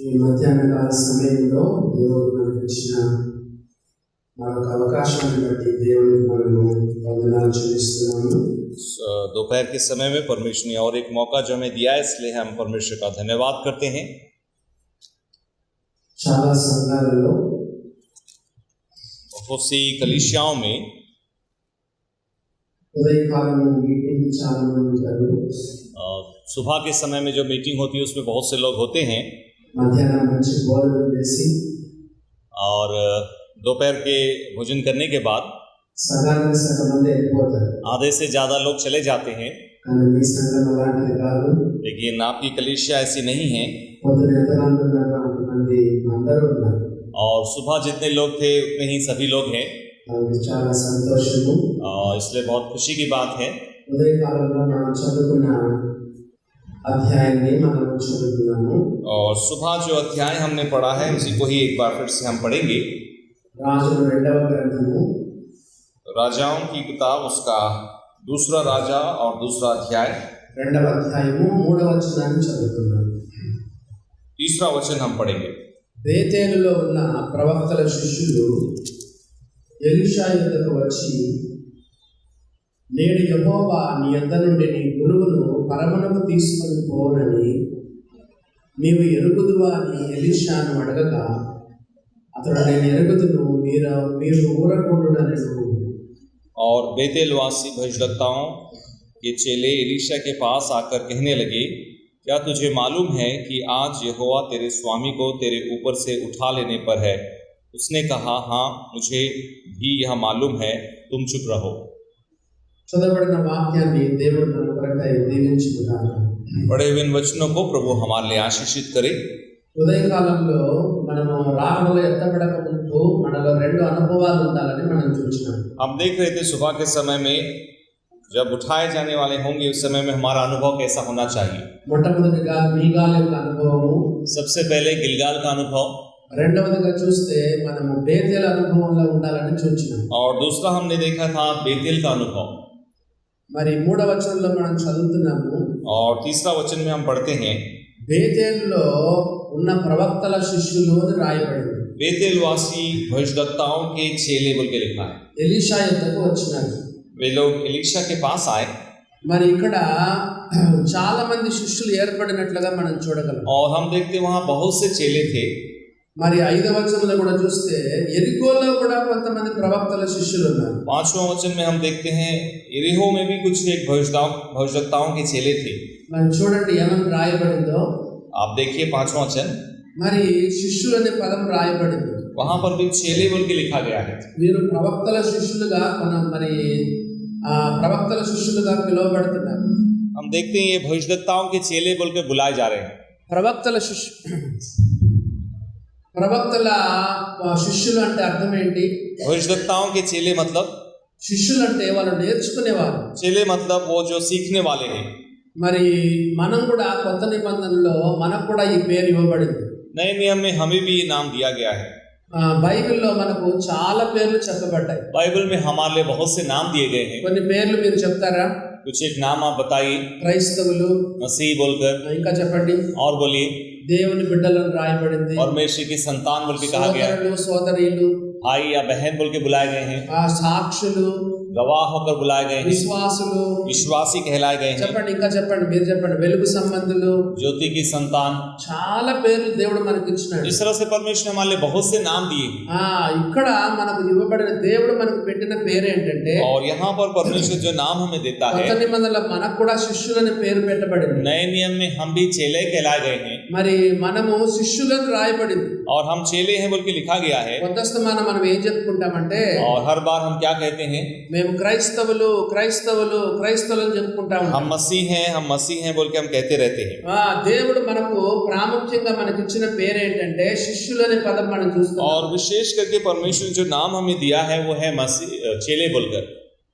ఈ మధ్యాహ్నకాల సమయంలో దేవుడు మనకు ఇచ్చిన మరొక అవకాశాన్ని బట్టి దేవునికి మనము వందనాలు చెల్లిస్తున్నాము. दोपहर के समय में परमेश्वर ने और एक मौका जो हमें दिया है, इसलिए हम परमेश्वर का धन्यवाद करते हैं. చాలా సంఘాలలో बहुत सी कलीसियाओं में ఉదయకాలము మీటింగ్ చాలా మంది ఉంటారు. सुबह के समय में जो मीटिंग होती है उसमें बहुत से लोग होते हैं మధ్యాహ్నం మంచి భోజనం చేసి और दोपहर के भोजन करने के बाद సగానికి సగం మంది వెళ్ళిపోతారు. आधे से ज़्यादा लोग चले जाते हैं. కానీ మీ సంఘం అలాంటిది కాదు. लेकिन आपकी कलीसिया ऐसी नहीं है. పొద్దున ఎంతమంది ఉన్నారు అంతమంది అందరూ ఉన్నారు. और सुबह जितने लोग थे उतने ही सभी लोग हैं. చాలా సంతోషము. इसलिए बहुत खुशी की बात है. ఉదయకాలంలో మనం చదువుకున్న అధ్యాయాన్ని మనం చదువుకున్నాము. और सुबह जो अध्याय हमने पढ़ा है उसी को ही एक बार फिर से हम पढ़ेंगे. రాజుల రెండవ గ్రంథము राजाओं की किताब उसका दूसरा राजा और दूसरा अध्याय రెండవ అధ్యాయము 3వ వచనాన్ని చదువుకున్నాము. तीसरा वचन हम पढ़ेंगे. బేతేలులో ఉన్న ప్రవక్తల శిష్యులు ఎలీషా యొద్దకు వచ్చి, నేడు యెహోవా నీ యొద్ద నుండి నీ గురువును పరమునకు తీసుకొని పోనని నీవు ఎరుగుదువా అని ఎలీషాను అడగగా, అతడు నేను ఎరుగుదును, మీరు ఊరకుండుననెను. और बेतेलवासी भविष्यवक्ताओं के चेले एलीशा के पास आकर कहने लगे, क्या तुझे मालूम है कि आज यहोवा तेरे स्वामी को तेरे ऊपर से उठा लेने पर है? उसने कहा, हाँ मुझे भी यह मालूम है, तुम चुप रहो. చదవబడిన వాక్యాన్ని దేవుడు మన కొరకై దీవించుగాక. पढ़े हुए इन वचनों को प्रभु हमारे लिए आशीषित करे. ఉదయకాలంలో మనము రాకడలో ఎత్తబడక ముందు మనలో రెండు అనుభవాలు ఉండాలని మనం చూసినాం. हम देख रहे थे सुबह के समय में जब उठाए जाने वाले होंगे उस समय में हमारा अनुभव कैसा होना चाहिए. మొట్టమొదటిగా మీగాల్ యొక్క అనుభవము, सबसे पहले गिलगाल का अनुभव, రెండవదిగా చూస్తే మనము బేతేల్ అనుభవంలో ఉండాలని చూసినాం. और दूसरा हमने देखा था बेतेल का अनुभव. మరి మూడవ వచనంలో మనం చదువుతున్నాము, और तीसरा वचन में हम पढ़ते हैं బేతేలులో ఉన్న ప్రవక్తల శిష్యులు అని రాయబడింది. बेतेलवासी भविष्यवक्ताओं के चेले बोल के लिखा है. ఎలీషా యొద్దకు వచ్చినారు. वे लोग एलीशा के पास आए మరి ఇక్కడ చాలా మంది శిష్యులు ఏర్పడినట్లుగా మనం చూడగలం. और हम देखते वहाँ बहुत से चेले थे. మరి 5వ వచనంలో కూడా చూస్తే ఎరికోలో కూడా కొంతమంది ప్రవక్తల శిష్యులు ఉన్నారు. 5वां वचन में हम देखते हैं एरिहो में भी कुछ एक भविष्यवक्ताओं के चेले थे. మనం చూడండి ఏమని రాయబడిందో. आप देखिए 5वां वचन, మరి శిష్యులు అనే పదం రాయబడింది. वहां पर भी चेले बोल के लिखा गया है. వీరు ప్రవక్తల శిష్యులుగా ప్రవక్తల శిష్యులుగా పిలువబడుతున్నారు. हम देखते हैं ये भविष्यवक्ताओं के चेले बोल के बुलाए जा रहे हैं. ప్రవక్తల శిష్యులు అంటే అర్థం ఏంటి? भविष्यवक्ताओं के चेले मतलब, శిష్యులు అంటే వాళ్ళు నేర్చుకునేవారు. चेले मतलब वो जो सीखने वाले हैं. మరి మనం కూడా కొత్త నిబంధనలో మనకు కూడా ఈ పేరు ఇవ్వబడింది. नए नियम में हमें भी ये नाम दिया गया है. బైబిల్లో మనకు చాలా పేర్లు చెప్పబడ్డాయి. बाइबल में हमारे लिए बहुत से नाम दिए गए हैं. కొన్ని పేర్లు మీరు చెప్తారా? कुछ एक नाम आप बताइए. క్రైస్తవులు, मसीह बोलकर, ఇంకా చెప్పండి. और बोलिए. దేవుని బిడ్డలను రాయబడింది. परमेश्वर की संतान बोल के कहा गया. సోదరులు, సోదరీలు, भाई या बहन बोल के बुलाए गए हैं. సాక్షులు, गवाह होकर बुलाए गए हैं. విశ్వాసులు, विश्वासी कहलाए गए हैं. చెప్పండి, ఇంకా చెప్పండి, మీరు చెప్పండి. వెలుగు సంబంధులు, ज्योति की संतान. చాలా పేర్లు దేవుడు మనకి ఇచ్చినాడు. इस तरह से परमेश्वर ने हमारे लिए बहुत से नाम दिए. ఇక్కడ మనకు ఇవ్వబడిన దేవుడు మనకు పెట్టిన పేరు ఏంటంటే, और यहाँ पर परमेश्वर जो नाम हमें देता है, కొత్త నిబంధనలో మనకు కూడా శిష్యులని పేరు పెట్టబడింది. नए नियम में हम भी चेले कहलाए गए हैं. మరి మనము శిష్యులను రాయబడింది. और हम चेले हैं बोल के लिखा गया है. కొంతస్తమానం మనం ఏం చెప్పుకుంటామంటే, और हर बार हम क्या कहते हैं, మేము క్రైస్తవులు క్రైస్తవులు క్రైస్తవులు అని చెప్పుకుంటాం. हम मसीह हैं बोल के हम कहते रहते हैं. దేవుడు మనకు ప్రాముఖ్యంగా మనకి ఇచ్చిన పేరు ఏంటంటే శిష్యులు అనే పదం మనం చూస్తాం. और विशेष करके परमेश्वर जो नाम हमें दिया है वो है मसीह, चेले बोलकर.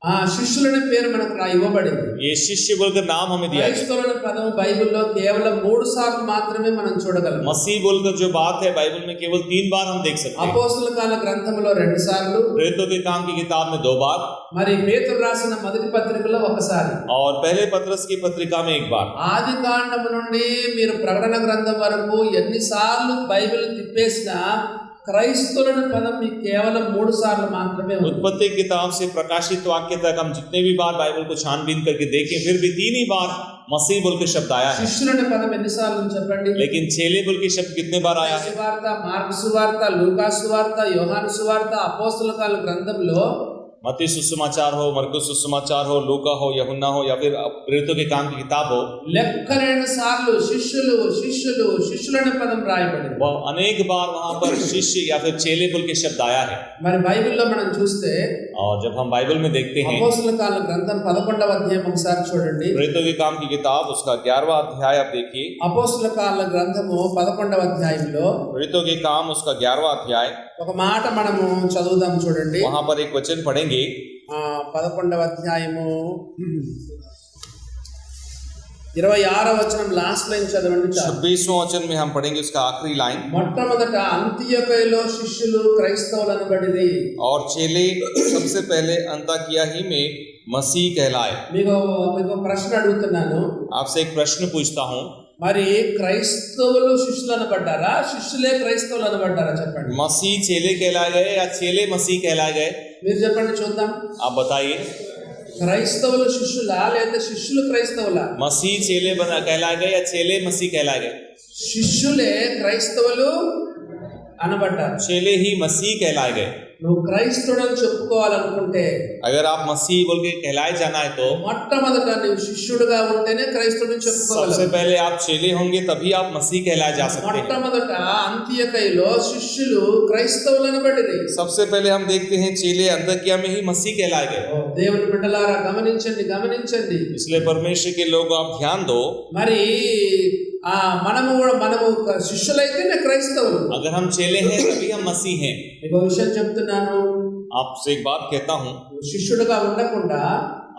ఆ శిష్యులనే పేరు మనకు ఇవ్వబడింది. ये शिष्य बोलकर नाम हमें दिया गया। క్రైస్తవుల పదం బైబిల్లో కేవలం 3 సార్లు మాత్రమే మనం చూడగలం. मसीह बोलकर जो बात है बाइबल में केवल 3 बार हम देख सकते हैं। అపోస్తలుల కాల గ్రంథంలో 2 సార్లు, प्रेरितों के काम की किताब में 2 बार, మరి పేతురు రాసిన మొదటి పత్రికలో 1 సారి, और पहले पत्रस की पत्रिका में 1 बार। ఆది కాండము నుండి మీరు ప్రకటన గ్రంథం వరకు ఎన్నిసార్లు బైబిల్ తిప్పేసినా క్రైస్తవుల పదం మీకు కేవలం 3 సార్లు మాత్రమే ఉంది. उत्पत्ति की किताब से प्रकाशित वाक्य तक हम जितने भी बार बाइबल को छानबीन करके देखें फिर भी 3 ही बार मसीह बोल के शब्द आया है। శిష్యులనే పదం ఎన్నిసార్లు చెప్పండి? लेकिन चेले बोल के शब्द कितने बार आया है? సువార్త, మార్కు సువార్త, లూకా సువార్త, యోహాను సువార్త, అపోస్తలుల కాల గ్రంథంలో मत्ती सुसमाचार हो, मरकुस सुसमाचार हो, लूका हो, यूहन्ना हो या फिर प्रेरितों के काम की किताब हो, లెక్కలేని సార్లు శిష్యులు శిష్యులు శిష్యులనే పదం రాయబడింది. वह अनेक बार वहां पर शिष्य या फिर चेले बोल के शब्द आया है। మరి బైబిల్లో మనం చూస్తే और जब हम बाइबल में देखते हैं అపోస్తలుల కాల గ్రంథం 11వ అధ్యాయం ఒకసారి చూడండి. प्रेरितों के काम की किताब उसका 11वां अध्याय आप देखिए। అపోస్తలుల కాల గ్రంథము 11వ అధ్యాయంలో प्रेरितों के काम उसका 11वां अध्याय, ఒక మాట మనము చదువుదాం చూడండి. वहां पर एक वचन पढ़ेंगे। 11వ అధ్యాయము 26వ వచనం లాస్ట్ లైన్ చదవండి చాలు. 26वां वचन में हम पढ़ेंगे उसका आखिरी लाइन। మొట్టమొదట అంతియొకయలో శిష్యులు క్రైస్తవులు అనబడిరి. और चेले सबसे पहले अंताकिया ही में मसीह कहलाए। మీకు ప్రశ్న అడుగుతున్నాను. आपसे एक प्रश्न पूछता हूँ, మరి క్రైస్తవులు శిష్యులు అనబడ్డారా, శిష్యులే క్రైస్తవులు అనబడ్డారా? చెప్పండి. मसीह चेले कहलाए गए या चेले मसीह कहलाए गए? మీరు చెప్పండి చూద్దాం. आप बताइए। క్రైస్తవులు శిష్యులా లేదా శిష్యులు క్రైస్తవులా? मसीह चेले बना कहलाए गए या चेले मसीह कहलाए गए? శిష్యులే క్రైస్తవులు అనబడ్డారు. चेले ही मसीह कहलाए गए। నువ్వు క్రైస్తవుడని చెప్పుకోవాలనుకుంటే, अगर आप मसीह बोल के कहलाए जाना है तो మొట్టమొదట నువ్వు శిష్యుడుగా ఉంటేనే క్రైస్తవుడిని చెప్పుకోవాలి. सबसे पहले आप चेले होंगे तभी आप मसीह कहलाए जा सकते हैं। మొట్టమొదట అంత్యకైలో శిష్యులు క్రైస్తవులు అనబడిరి. सबसे पहले हम देखते हैं चेले अंतकिया में ही मसीह कहलाए गए। దేవుని బిడ్డలారా గమనించండి గమనించండి. इसलिए परमेश्वर के लोग आप ध्यान दो, మరి మనము శిష్యులైతేనే క్రైస్తవులు. अगर हम चेले हैं तभी हम मसीह हैं। మీకు ఒక విషయం చెప్తున్నాను. आपसे एक बात कहता हूँ, శిష్యుడుగా ఉండకుండా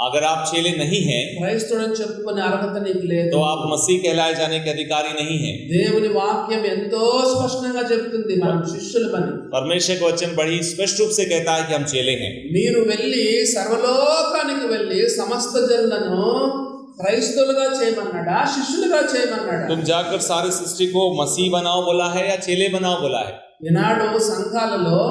अगर आप चेले नहीं हैं క్రైస్తవుడని చెప్పుకునే అర్హత నీకు లేదు. तो आप मसीह कहलाए जाने के अधिकारी नहीं हैं। దేవుని వాక్యం ఎంతో స్పష్టంగా చెప్తుంది మనం శిష్యులమని. परमेश्वर का वचन बड़ी स्पष्ट रूप से कहता है कि हम चेले हैं। మీరు వెళ్ళి సర్వలోకానికి వెళ్ళి సమస్త జనులను క్రైస్తవులుగా చేయమన్నాడా, శిష్యులుగా చేయమన్నాడా? तुम जाकर सारे सृष्टि को मसीह बनाओ बोला है या चेले बनाओ बोला है? ఈనాడు సంఘాలలో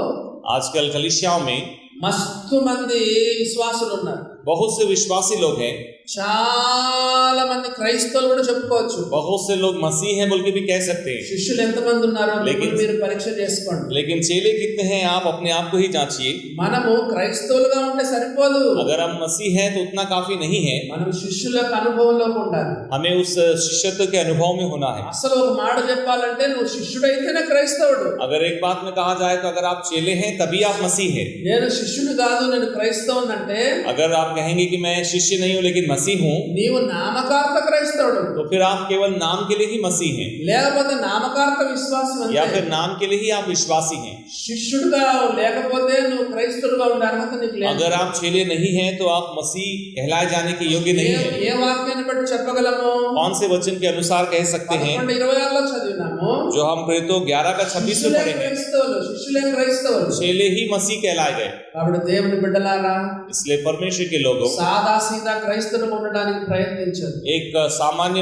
आजकल कलीसियाओं में మస్తు మంది విశ్వాసులు ఉన్నారు. बहुत से विश्वासी लोग हैं, చాలా మంది క్రైస్తవులు కూడా చెప్పుకోవచ్చు. बहुत से लोग मसीह हैं बोल के भी कह सकते हैं। శిష్యులు ఎంతమంది ఉన్నారో लेकिन- మీరు పరీక్ష చేసుకోండి. लेकिन चेले कितने हैं आप अपने आप को ही जांचिए। మనము క్రైస్తవులుగా ఉంటే సరిపోదు. अगर हम मसीह हैं तो उतना काफी नहीं है, మనం శిష్యుల యొక్క అనుభవంలోకి ఉండాలి. हमें उस शिष्यत्व के अनुभव में होना है। అసలు ఒక మాట చెప్పాలంటే నువ్వు శిష్యుడైతేనే క్రైస్తవుడు. अगर एक बात में कहा जाए तो अगर आप चेले हैं तभी आप मसीह हैं। నేను శిష్యుడు కాదు నేను క్రైస్తవుని అంటే अगर आप कहेंगे कि मैं शिष्य नहीं हूँ लेकिन मसीह हूँ, నీవు నామకార్థ క్రైస్తవుడు, तो फिर आप केवल नाम के लिए ही मसीह हैं లేకపోతే నామకార్థ విశ్వాసం या అంటే. फिर नाम के लिए ही आप विश्वासी हैं। శిష్యుడుగా లేకపోతే నువ్వు క్రైస్తవుడుగా ఉండే అర్హత నీకు లేదు. अगर आप चेले नहीं हैं तो आप मसीह कहलाए जाने के योग्य नहीं हैं। ఏ వాక్యాన్ని బట్టి చెప్పగలము? कौन से वचन के अनुसार कह सकते हैं? 11:26 చదివినాము. जो हम प्रेरितों 11:26 में శిష్యులే पढ़े हैं, క్రైస్తవులు, శిష్యులే క్రైస్తవులు. चेले ही मसीह कहलाए गए। కాబట్టి దేవుని బిడ్డలారా इसलिए परमेश्वर के लोगों సాదా సీదా క్రైస్తవులుగా ఉండడానికి ప్రయత్నించండి. एक सामान्य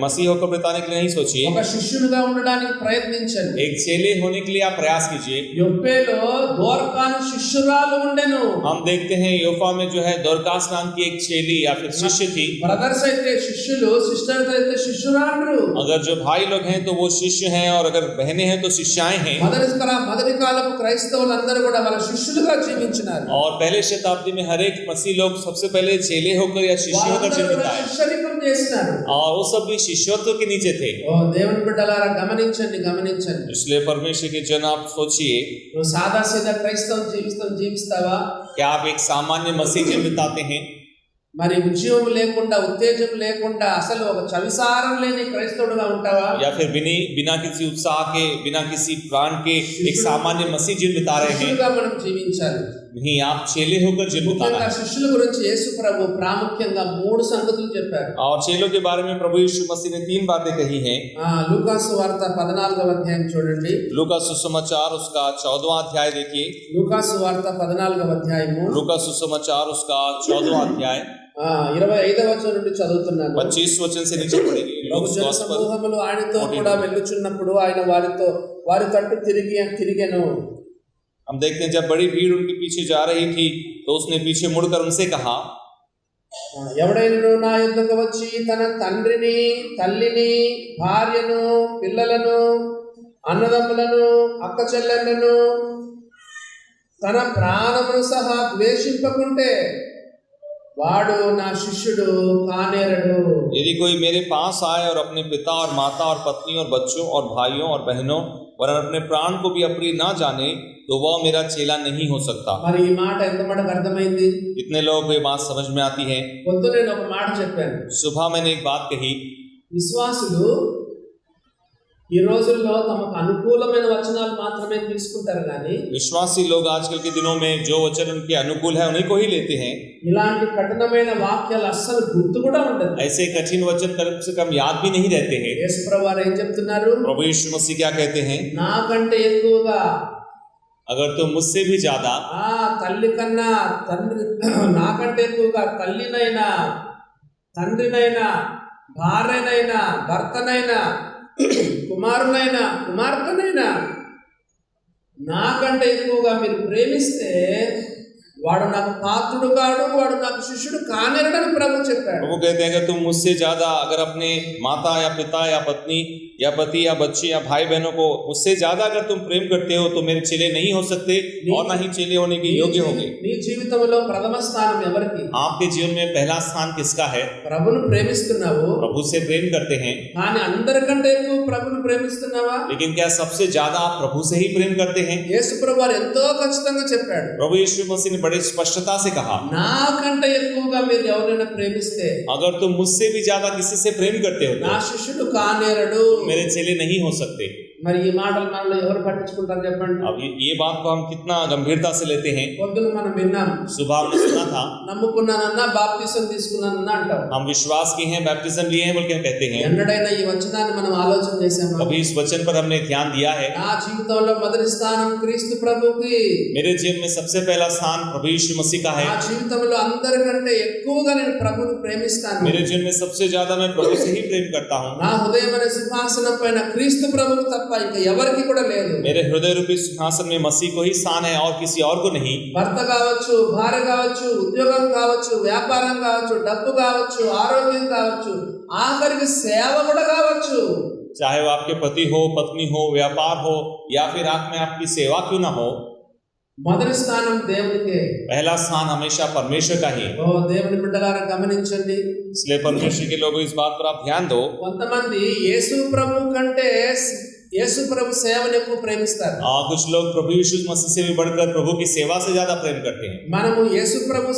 मसीह होकर बिताने के लिए नहीं सोचिए, ఒక శిష్యునిగా ఉండడానికి ప్రయత్నించండి. एक चेले होने के लिए आप प्रयास कीजिए। యొప్పేలో దోర్కాను శిష్యురాలు ఉండెను. हम देखते हैं योफा में जो है दोरकास नाम की एक चेली या फिर शिष्य थी। బ్రదర్స్ అయితే శిష్యులు, సిస్టర్స్ అయితే శిష్యురాలు. अगर जो भाई लोग हैं तो वो शिष्य हैं और अगर बहनें हैं तो शिष्याएं हैं। మొదటి కాలపు క్రైస్తవులందరూ కూడా వాళ్ళ శిష్యులుగా జీవించినారు. और पहले शताब्दी में हर एक मसीह लोग सबसे पहले चेले होकर या शिष्य होकर వాళ్ళందరూ जीवन కూడా बिताए శిష్యరికం చేసినారు. और वो सब भी शिष्यत्व के नीचे थे। ఓ దేవుని బిడ్డలారా గమనించండి గమనించండి. इसलिए परमेश्वर के जन आप सोचिए, నువ్వు సాదా సీదా క్రైస్తవం జీవిస్తావా? क्या आप एक सामान्य मसीह जीवन बिताते हैं? మరి ఉద్యమం లేకుండా ఉత్తేజం లేకుండా అసలు ఒక చవిసారం లేని క్రైస్తవుడుగా ఉంటావా? या फिर बिना किसी उत्साह के, बिना किसी प्राण के एक सामान्य मसीह जीवन बिता रहे हैं? శిష్యులుగా మనం జీవించాలి. नहीं, आप चेले होकर जीवन बिताना ముఖ్యంగా है। శిష్యుల గురించి యేసు ప్రభు ప్రాముఖ్యంగా 3 సంగతులు చెప్పారు. और चेलों के बारे में प्रभु यीशु मसीह ने 3 बातें कही हैं। లూకాసు వార్త 14వ అధ్యాయం చూడండి. लूका सुसमाचार उसका 14वां अध्याय देखिए। లూకాసు వార్త 14వ అధ్యాయము लूका सुसमाचार उसका 14वां अध्याय 25వ వచనం నుండి చదువుతున్నాను. 25 वचन से नीचे पढ़ेंगे। लूका జన गॉस्पेल సమూహములు ఆయనతో కూడా వెళ్ళుచున్నప్పుడు ఆయన వారి తట్టు తిరిగెను. हम देखते हैं जब बड़ी भीड़ उनके पीछे जा रही थी तो उसने पीछे मुड़कर उनसे कहा, ఎవడైనను నా యొద్దకు వచ్చి తన తండ్రిని, తల్లిని, భార్యను, పిల్లలను, అన్నదమ్ములను, అక్క చెల్లెళ్లను, తన ప్రాణమును సహా ద్వేషింపకుంటే వాడు నా శిష్యుడు కానేరడు. यदि कोई मेरे पास आए और अपने पिता और माता और पत्नी और बच्चों और भाइयों और बहनों और अपने प्राण को भी अप्रिय ना जाने तो वह मेरा चेला नहीं हो सकता। మరి ఈ మాట ఎంత మటుకు అర్థమైంది? कितने लोगों को ये बात समझ में आती है? పొద్దున నేను ఒక మాట చెప్పాను. सुबह मैंने एक बात कही, విశ్వాసులు ఈ రోజుల్లో తమకు అనుకూలమైన వచనాలు మాత్రమే తీసుకుంటారు కానీ विश्वासी लोग आजकल के दिनों में जो वचन उनके अनुकूल है उन्हीं को ही लेते हैं। ఇలాంటి కఠినమైన వాక్యాలు అస్సలు గుర్తు కూడా ఉండదు. ऐसे कठिन वचन कम से कम याद भी नहीं रहते हैं। యేసు ప్రభువారు ఏం చెప్తున్నారు? प्रभु यीशु मसीह क्या कहते हैं? నాకంటే ఎక్కువగా अगर तुम मुझसे भी ज्यादा, తల్లి కన్నా తండ్రి, నాకంటే ఎక్కువగా తల్లినైనా, తండ్రినైనా, భార్యనైనా, భర్తనైనా, కుమారునైనా, కుమార్తెనైనా నాకంటే ఎక్కువగా మీరు ప్రేమిస్తే వాడు నాకు పాత్రుడు కాడు, వాడు నాకు శిష్యుడు కానేరడని ప్రభు చెప్పాడు. प्रभु कहते हैं अगर तुम मुझसे ज्यादा अगर अपने माता या पिता या पत्नी या पति या बच्चे या भाई बहनों को मुझसे ज्यादा अगर तुम प्रेम करते हो तो मेरे चेले नहीं हो सकते और ना ही चेले होने के योग्य होंगे। నీ జీవితంలో ప్రథమ స్థానం ఎవరికి? आपके जीवन में पहला स्थान किसका है? ప్రభును ప్రేమిస్తున్నావు, प्रभु से प्रेम करते हैं, కానీ అందరికంటే ఎక్కువ ప్రభును ప్రేమిస్తున్నావా? लेकिन क्या सबसे ज्यादा आप प्रभु से ही प्रेम करते हैं? యేసు ప్రభువారు ఎంతో ఖచ్చితంగా చెప్పాడు. प्रभु यीशु मसीह ने बड़े स्पष्टता से कहा, నాకంటే ఎక్కువగా మీరు ఎవరైనా ప్రేమిస్తే अगर तुम मुझसे भी ज्यादा किसी से प्रेम करते हो నా तो శిష్యుడు కానేరడు. मेरे चेले नहीं हो सकते। మరి ఈ మాటలు మనలో ఎవరు పట్టించుకుంటారు చెప్పండి? अब ये बात को हम कितना गंभीरता से लेते हैं। పొద్దున మనం విన్నాం, सुबह हमने सुना था, నమ్ముకున్నానన్నా బాప్తిసం తీసుకున్నానన్నా అంటాం. हम विश्वास किए हैं, बैप्टिज्म लिए हैं बोल के हम कहते हैं। ఎన్నడైనా ఈ వచనాన్ని మనం ఆలోచన చేసామా? कभी इस वचन पर हमने ध्यान दिया है? నా జీవితంలో మొదటి స్థానం క్రీస్తు ప్రభుకి. मेरे जीवन में सबसे पहला स्थान प्रभु यीशु मसीह का నా है। జీవితంలో అందరికంటే ఎక్కువగా నేను ప్రభుని ప్రేమిస్తాను. मेरे जीवन में सबसे ज्यादा मैं प्रभु से ही प्रेम करता हूँ। నా హృదయం అనే సింహాసనం పైన క్రీస్తు ప్రభుకు తప్ప ఇంకా ఎవరికి కూడా లేదు. मेरे हृदय रूपी सिंहासन में मसीह को ही स्थान है और किसी और को नहीं। భర్త కావచ్చు, భార్య కావచ్చు, ఉద్యోగం కావచ్చు, వ్యాపారం కావచ్చు, డబ్బు కావచ్చు, ఆరోగ్యం కావచ్చు, ఆఖరికి సేవ కూడా కావచ్చు. चाहे वो आपके पति हो, पत्नी हो, व्यापार हो या फिर आंख में आपकी सेवा क्यों ना हो, మొదటి స్థానం దేవునికే. पहला स्थान हमेशा परमेश्वर का ही है। ఓ దేవుని బిడ్డలారా గమనించండి. इसलिए परमेश्वर के लोगों इस बात पर आप ध्यान दो। కొంతమంది యేసు ప్రభు కంటే యేసు ప్రభు సేవను ఎక్కువ ప్రేమిస్తారు. कुछ लोग प्रभु यीशु मसीह से भी बढ़कर प्रभु की सेवा से ज्यादा प्रेम करते हैं। మనము యేసు ప్రభు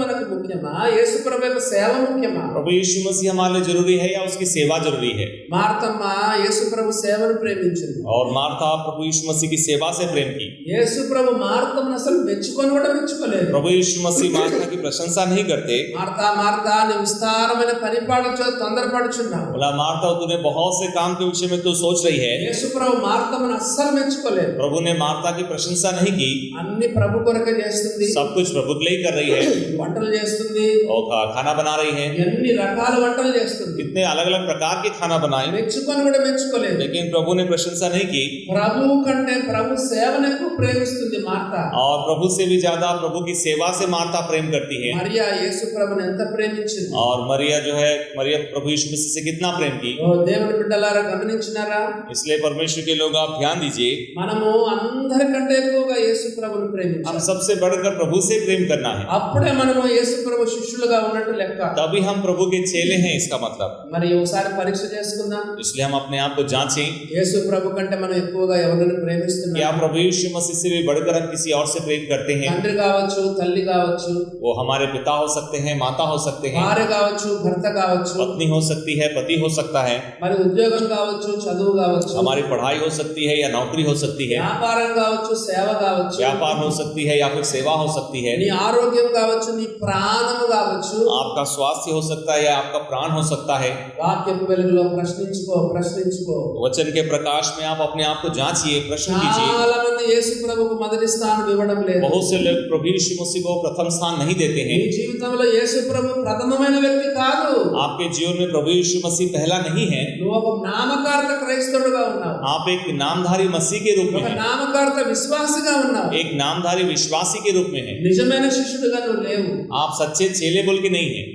మనకు ముఖ్యమా, యేసు ప్రభు యొక్క సేవ ముఖ్యమా? प्रभु यीशु मसीह हमारे लिए जरूरी है या उसकी सेवा जरूरी है? మార్తమ్మ యేసు ప్రభు సేవను ప్రేమించింది. और मार्था प्रभु यीशु मसीह की सेवा से प्रेम की। యేసు ప్రభు మార్తమ్మను అసలు మెచ్చుకొని కూడా మెచ్చుకోలేదు. प्रभु यीशु मसीह मार्था की प्रशंसा नहीं करते। మార్తా మార్తా నువ్వు విస్తారమైన పనిపాడుచో తొందరపడుచున్నావు. बोला मार्था तूने बहुत से काम के विषय में तू सोच रही है। యేసు ప్రభు మార్తమ్మను అస్సలు మెచ్చుకోలేదు. प्रभु ने मार्था की प्रशंसा नहीं की। అన్ని ప్రభు కొరకే చేస్తుంది, सब कुछ प्रभु के लिए ही कर रही है వంటలు చేస్తుంది, और खाना बना रही है, ఎన్ని రకాల వంటలు చేస్తుంది, कितने अलग अलग प्रकार के खाना बनाए, మెచ్చుకొని కూడా మెచ్చుకోలేదు. लेकिन प्रभु ने प्रशंसा नहीं की। ప్రభువు కంటే ప్రభు సేవను ఎక్కువ ప్రేమిస్తుంది మార్తా. और प्रभु से भी ज्यादा प्रभु की सेवा से मार्था प्रेम करती है। మరియా యేసు ప్రభుని ఎంత ప్రేమించింది. और मरिया जो है, मरियम प्रभु यीशु मसीह से कितना प्रेम की। ఓ దేవుని బిడ్డలారా గమనించినారా? इसलिए परमेश्वर के लोग आप ध्यान दीजिए, మనము అందరికంటే ఎక్కువగా యేసు ప్రభువుని हम ప్రేమించాలి. सबसे बढ़कर प्रभु से प्रेम करना है, అప్పుడే మనము యేసు ప్రభు శిష్యులుగా ఉన్నట్టు లెక్క. तभी हम प्रभु के चेले हैं इसका मतलब. మరి ఒకసారి పరీక్ష చేసుకుందాం. इसलिए हम अपने आप को जांचें, యేసు ప్రభు కంటే మనం ఎక్కువగా ఎవరిని ప్రేమిస్తున్నాం? क्या प्रभु यीशु मसीह से भी बढ़कर हम किसी और से प्रेम करते हैं? తండ్రి కావచ్చు, తల్లి కావచ్చు, वो हमारे पिता हो सकते हैं, माता हो सकते हैं, భార్య కావచ్చు, భర్త కావచ్చు, पत्नी हो सकती है, पति हो सकता है, మరి ఉద్యోగం కావచ్చు, చదువు కావచ్చు, हमारी पढ़ाई हो सकती है या नौकरी हो सकती है, వ్యాపారం కావచ్చు, సేవ కావచ్చు, व्यापार हो सकती है या फिर सेवा हो सकती है, నీ ఆరోగ్యం కావచ్చు, నీ ప్రాణము కావచ్చు. आपका स्वास्थ्य हो सकता है या आपका प्राण हो सकता है. వాక్యపు వెలుగులో ప్రశ్నించుకో. वचन के प्रकाश में आप अपने आप को जांचिए, प्रश्न कीजिए. చాలా మంది యేసు ప్రభువుకు మొదటి స్థానం ఇవ్వడం లేదు. बहुत से लोग प्रभु यीशु मसीह को प्रथम स्थान नहीं देते నీ हैं. జీవితంలో యేసు ప్రభు ప్రథమమైన వ్యక్తి కాదు. आपके जीवन में प्रभु यीशु मसीह पहला नहीं है. నువ్వు ఒక నామకార్థ క్రైస్తవుడుగా ఉన్నావు. आप एक नामधारी मसीह के रूप में ఒక हैं, నామకార్థ విశ్వాసిగా ఉన్నావు. एक नामधारी विश्वासी के रूप में हैं. నిజమైన శిష్యుడుగా నువ్వు లేవు. आप सच्चे चेले बोल के नहीं हैं.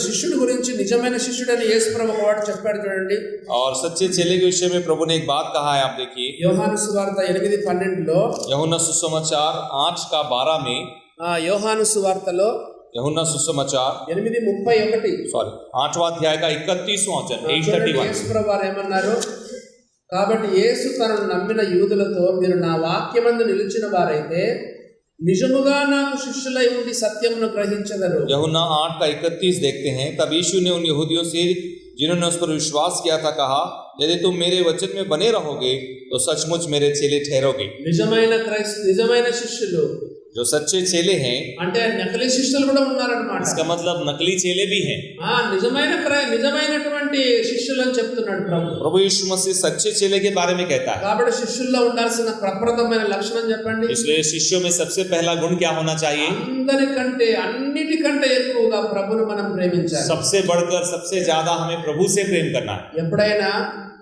శిష్యుడి గురించి నిజమైన శిష్యుడని యేసు ప్రభు ఒక మాట చెప్పాడు చూడండి. और सच्चे चेले के विषय में प्रभु ने एक बात कहा है, आप देखिए యోహాను సువార్త 8:12లో, यूहन्ना सुसमाचार 8:12 में, యోహాను సువార్తలో यूहन्ना सुसमाचार 8:31 सॉरी 8वां अध्याय का 31वां वचन చూడండి, 8:31. యేసు ప్రభు వారు ఏమన్నారు? కాబట్టి యేసు తనను నమ్మిన యూదులతో, మీరు నా వాక్యమందు నిలిచిన వారైతే నిజముగా నాకు శిష్యులై ఉండి సత్యమును గ్రహించెదరు. यूहन्ना 8:31 देखते हैं. तब यीशु ने उन यहूदियों से जिन्होंने उस पर विश्वास किया था कहा, यदि तुम मेरे वचन में बने रहोगे तो सचमुच मेरे चेले ठहरोगे. నిజమైన శిష్యులు जो सच्चे चेले हैं, అంటే నకిలీ శిష్యులు కూడా ఉన్నారన్నమాట. इसका मतलब नकली चेले भी हैं. నిజమైనటువంటి శిష్యులు అని చెప్తున్నాడు ప్రభు. प्रभु यीशु मसीह सच्चे चेले के बारे में कहता है. కాబట్టి శిష్యుల్లో ఉండాల్సిన ప్రప్రథమైన లక్షణం చెప్పండి. इसलिए शिष्यों में सबसे पहला गुण क्या होना चाहिए? అన్నిటికంటే ఎక్కువగా ప్రభువును మనం ప్రేమించాలి. सबसे बढ़कर सबसे ज्यादा हमें प्रभु से प्रेम करना है. ఎప్పుడైనా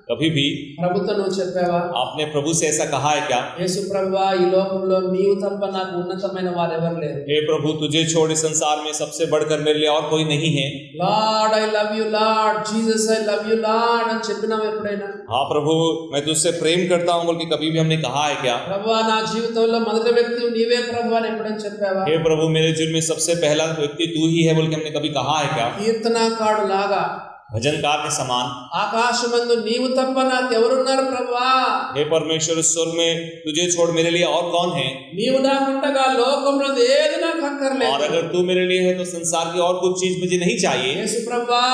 कभी भी ప్రభుతో నువ్వు చెప్పావా? आपने प्रभु से ऐसा कहा है क्या? యేసు ప్రభువా, ఈ లోకంలో నీవు తప్ప నాకు ఉన్నతమైన వారు ఎవరు లేరు. हे प्रभु, तुझे छोड़ इस संसार में सबसे बढ़कर मेरे लिए और कोई नहीं है. Lord I love you, lord Jesus I love you lord అని చెప్పినావు ఎప్పుడైనా? हाँ प्रभु, मैं तुझसे प्रेम करता हूँ बोल के कभी भी हमने कहा है क्या? ప్రభువా, నా జీవితంలో మొదటి వ్యక్తి నీవే ప్రభువా అని ఎప్పుడైనా చెప్పావా? हे प्रभु, मेरे जीवन में सबसे पहला व्यक्ति तू ही है बोल के हमने कभी कहा है क्या? కీర్తనాకారుడు లాగా, भजनकार के समान, ఆకాశమందు నీవు తప్ప నాకెవరున్నారు ప్రభువా? हे परमेश्वर, इस स्वर्ग में तुझे छोड़ मेरे लिए और कौन है? నీవు నాకుండగా లోకంలో ఏది నాకు అక్కర్లేదు. और अगर तू मेरे लिए है तो संसार की और कुछ चीज मुझे नहीं चाहिए. యేసు ప్రభువా,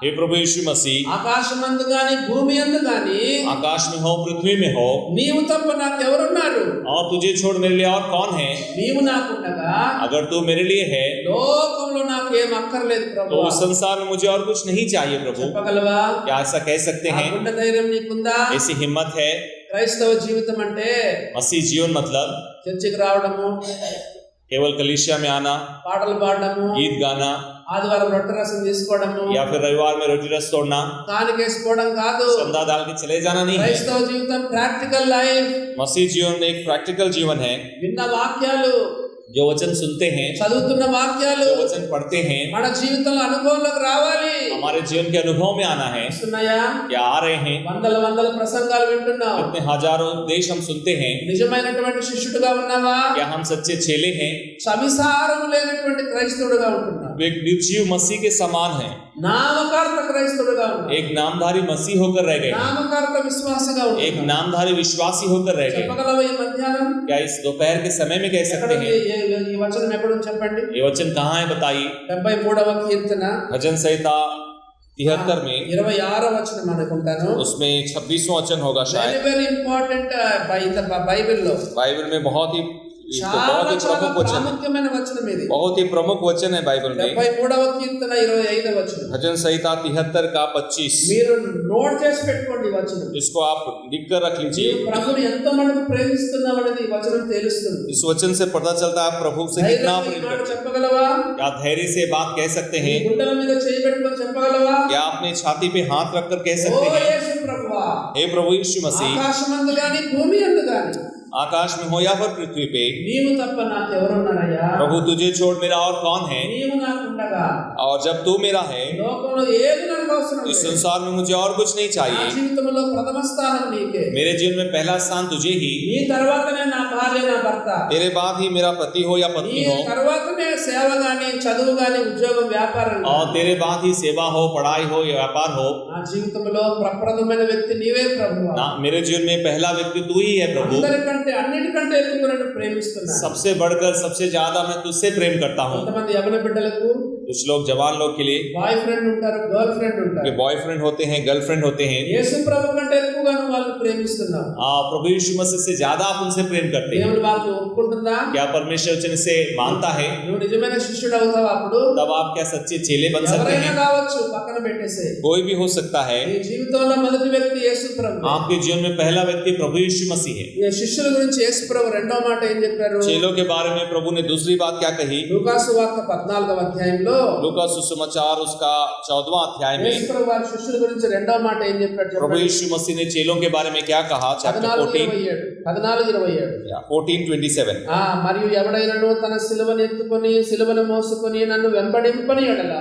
हे प्रभु यीशु मसीह, ఆకాశమందు గాని భూమి యందు గాని आकाश में हो पृथ्वी में हो, నీవు తప్ప నాకెవరున్నారు? और तुझे छोड़ मेरे लिए और कौन है? నీవు నాకుండగా अगर तू मेरे लिए है లోకంలో నాకు ఏం అక్కర్లేదు तो ప్రభువా. उस संसार में मुझे और कुछ नहीं चाहिए. प्रभु, చెప్పగలవా? क्या ऐसा कह सकते ఆ हैं? గుండె ధైర్యం నీకుందా? ऐसी हिम्मत है? క్రైస్తవ జీవితం అంటే मसीह जीवन मतलब చర్చికి రావడము, केवल कलीसिया में आना, పాటలు పాడడము, गीत गाना, ఆదివారం రొట్టె రసం తీసుకోవడము, या फिर रविवार में रोटी रस तोड़ना, కానికేసుకోవడం కాదు. चंदा डाल के चले जाना नहीं है. క్రైస్తవ జీవితం ప్రాక్టికల్ లైఫ్. मसीह जीवन एक प्रैक्टिकल जीवन है. విన్న వాక్యాలు, जो वचन सुनते हैं, చదువుతున్న వాక్యాలు जो वचन पढ़ते हैं, మన జీవితంలో అనుభవంలోకి రావాలి. हमारे जीवन के अनुभव में आना है. వస్తున్నాయా? क्या आ रहे हैं? వందల ప్రసంగాలు వింటున్నావు. इतने हजारों उपदेश हम सुनते हैं. నిజమైనటువంటి శిష్యుడుగా ఉన్నావా? क्या हम सच्चे चेले हैं? సవిసారము లేనటువంటి క్రైస్తవుడుగా ఉంటున్నావు. वे एक निर्जीव मसीह के समान हैं. నామకార్థ క్రైస్తవుడుగా ఉన్నావు. एक नामधारी मसीह होकर रह गए. నామకార్థ విశ్వాసిగా एक ఉంటున్నావు. नामधारी विश्वासी होकर रह गए. చెప్పగలవా ఈ మధ్యాహ్నం? क्या इस दोपहर के समय में कह सकते हैं? ఈ వచనం ఎక్కడ ఉంది చెప్పండి. ये वचन कहाँ है बताइए? 73వ కీర్తన भजन संहिता 73 में, 26వ వచనం అనుకుంటాను. उसमें 26वां वचन होगा शायद. వెరీ ఇంపార్టెంట్ బైబిల్లో. बाइबल में बहुत ही చాలా प्रमुख वचन, ప్రాముఖ్యమైన వచనం ఇది. बहुत ही प्रमुख वचन है बाइबल में. 73వ కీర్తన 25వ వచనం. भजन संहिता 73 का 25. మీరు నోట్ చేసి పెట్టుకోండి ఈ వచనం. इसको आप लिख कर रख लीजिए. నీవు ప్రభువుని ఎంత మటుకు ప్రేమిస్తున్నావు అనేది ఈ వచనం తెలుస్తుంది. इस वचन से पता चलता है आप प्रभु से कितना प्रेम करते हैं. చెప్పగలవా? क्या धैर्य से बात कह सकते నీ हैं? గుండెల మీద చేయి పెట్టుకొని చెప్పగలవా? क्या अपने छाती पे हाथ रखकर कह ఓ सकते हैं, యేసు ప్రభువా, हे प्रभु यीशु मसीह, ఆకాశమందు గాని భూమి యందు గాని आकाश में हो या फिर पृथ्वी पे, నీవు తప్ప నాకు ఎవరున్నారయ్యా? प्रभु तुझे छोड़ मेरा और कौन है? నీవు నాకు ఉండగా और जब तू मेरा है, లోకంలో ఏది నాకు అవసరం इस లేదు. संसार में मुझे और कुछ नहीं నా चाहिए. జీవితంలో ప్రథమ స్థానం నీకే. मेरे जीवन में पहला स्थान तुझे ही, నీ తర్వాతనే నా భార్య, నా భర్త. तेरे बाद ही मेरा पति हो या నీ पत्नी हो, తర్వాతనే సేవ గాని, చదువు గాని, ఉద్యోగం, వ్యాపారం గాని. और तेरे बाद ही सेवा हो, पढ़ाई हो या व्यापार हो. నా జీవితంలో ప్రప్రథమైన వ్యక్తి నీవే ప్రభువా. ना, मेरे जीवन में पहला व्यक्ति तू ही है प्रभु. అందరికంటే అన్నిటికంటే ఎక్కువ నన్ను ప్రేమిస్తున్నాను. सबसे बढ़कर सबसे ज्यादा मैं तुझसे प्रेम करता हूँ. కొంతమంది యవన బిడ్డలకు कुछ लोग जवान लोग के लिए బాయ్ ఫ్రెండ్ ఉంటారు, గర్ల్ ఫ్రెండ్ ఉంటారు. बॉयफ्रेंड होते हैं, गर्लफ्रेंड होते हैं. యేసు ప్రభు కంటే ఎక్కువగా నువ్వు వాళ్ళని ప్రేమిస్తున్నావు. प्रभु यीशु मसीह से ज्यादा आप उनसे प्रेम करते हैं. దేవుని వాక్యం ఒప్పుకుంటుందా? क्या परमेश्वर वचन से मानता है? నువ్వు నిజమైన శిష్యుడు అవుతావు. అప్పుడు तब आप क्या सच्चे चेले बन सकते ఎవరైనా हैं? కావచ్చు, పక్కన పెట్టేసే. कोई भी हो सकता है. నీ జీవితంలో మొదటి వ్యక్తి యేసు ప్రభు. आपके जीवन में पहला व्यक्ति प्रभु यीशु मसीह है. ఈ శిష్యుల గురించి యేసు ప్రభు రెండో మాట ఏం చెప్పారు? चेलों के बारे में प्रभु ने दूसरी बात क्या कही? లూకాసు వార్త 14వ అధ్యాయంలో लूका सुसमाचार उसका 14वां अध्याय में యేసు ప్రభు వారి శిష్యుల గురించి రెండో మాట ఏం చెప్పాడు प्रभु చెప్పండి. यीशु मसीह ने चेलों के बारे में क्या कहा? चैप्टर 14:27 14:27. మరియు ఎవడైనను తన సిలువను ఎత్తుకొని సిలువను మోసుకొని నన్ను వెంబడింపని ఎడల